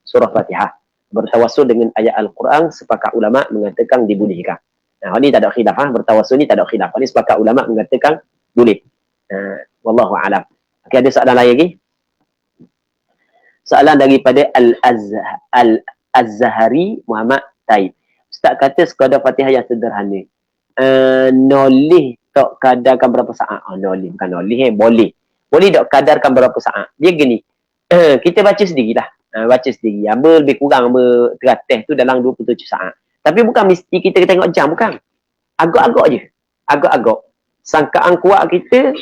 surah Fatihah, bertawassul dengan ayat Al-Quran. Sepakat ulama mengatakan dibolehkan. Ini tak ada khilaf. Bertawassul ni tak ada khilaf. Ini sepakat ulama mengatakan boleh. Wallahu a'lam. Okay, ada soalan lain lagi? Soalan daripada Al-Azhari Muhammad Taib. Ustaz kata sekadar Fatihah yang sederhana. Nolih tak kadarkan berapa saat? Nolih, bukan nolih. Boleh. Boleh tak kadarkan berapa saat? Dia gini. Kita baca sendirilah. Baca sendiri. Apa lebih kurang teratas tu dalam 27 saat. Tapi bukan mesti kita tengok jam, bukan. Agak-agak je. Agak-agak. Sangkaan kuat kita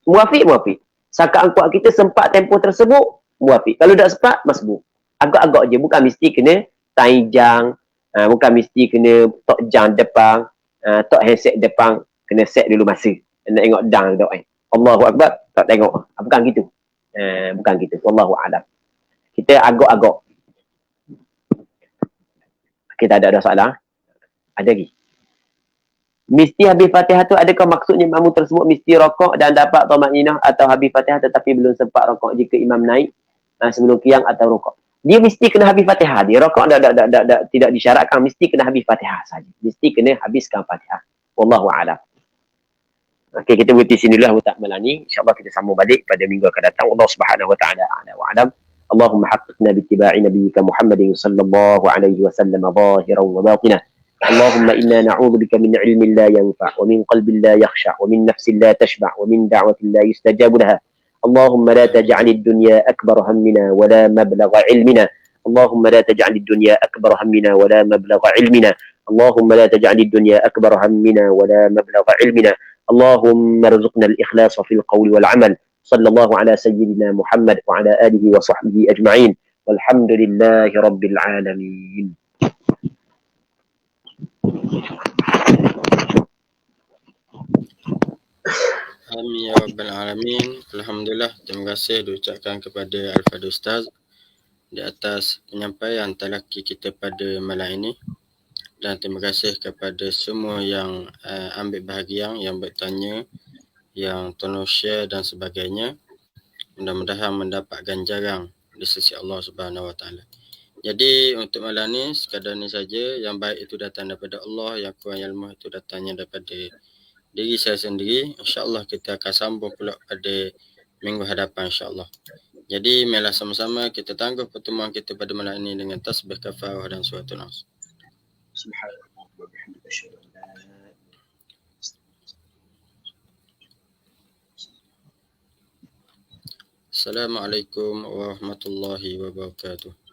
muafiq. Sangkaan kuat kita sempat tempoh tersebut muafiq. Kalau tak sempat, masbuk. Agak-agak je. Bukan mesti kena taijang. Bukan mesti kena tok jang depan. Tok handset depan. Kena set dulu masa. Nak tengok dang tak. Allahu Akbar. Tak tengok. Bukan gitu. Bukan gitu. Wallahu a'lam. Kita agak-agak. Kita ada soalan? Ada lagi? Mesti habis Fatihah tu adakah maksudnya makmum tersebut mesti rokok dan dapat tamakninah, atau habis Fatihah tetapi belum sempat rokok jika imam naik sebelum qiyam atau rokok? Dia mesti kena habis Fatihah. Dia rokok tidak disyaratkan, mesti kena habis Fatihah saja. Mesti kena habiskan Fatihah. Wallahu a'lam. Okey, kita berhenti sini dulu tak melani. Insya-Allah kita sambung balik pada minggu akan datang. Allah Subhanahu wa taala a'lam wa a'lam. Allahumma haqqiqna bi ittiba'i nabiyyika Muhammadin sallallahu alaihi wasallam zahiran wa batinan. اللهم إنا نعوذ بك من علم لا ينفع ومن قلب لا يخشع ومن نفس لا تشبع ومن دعوة لا يستجاب لها اللهم لا تجعل الدنيا أكبر همنا ولا مبلغ علمنا اللهم لا تجعل الدنيا أكبر همنا ولا مبلغ علمنا اللهم لا تجعل الدنيا أكبر همنا ولا مبلغ علمنا اللهم ارزقنا الإخلاص في القول والعمل صلى الله على سيدنا محمد وعلى آله وصحبه أجمعين والحمد لله رب العالمين. Amin ya Rabbal Alamin. Alhamdulillah, terima kasih diucapkan kepada Al-Fadhil Ustaz di atas penyampaian talaki kita pada malam ini. Dan terima kasih kepada semua yang ambil bahagian, yang bertanya, yang tolong share dan sebagainya. Mudah-mudahan mendapat ganjaran di sisi Allah Subhanahu Wa Taala. Jadi untuk malam ni sekadar ni saja. Yang baik itu datang daripada Allah, yang kurang ilmu itu datangnya daripada diri saya sendiri. InsyaAllah kita akan sambung pula pada minggu hadapan insyaAllah. Jadi marilah sama-sama kita tangguh pertemuan kita pada malam ini dengan tasbih kafarah dan suratul nas. Subhanallah wa bihamdihi asyhadu an la ilaha illa anta. Assalamualaikum warahmatullahi wabarakatuh.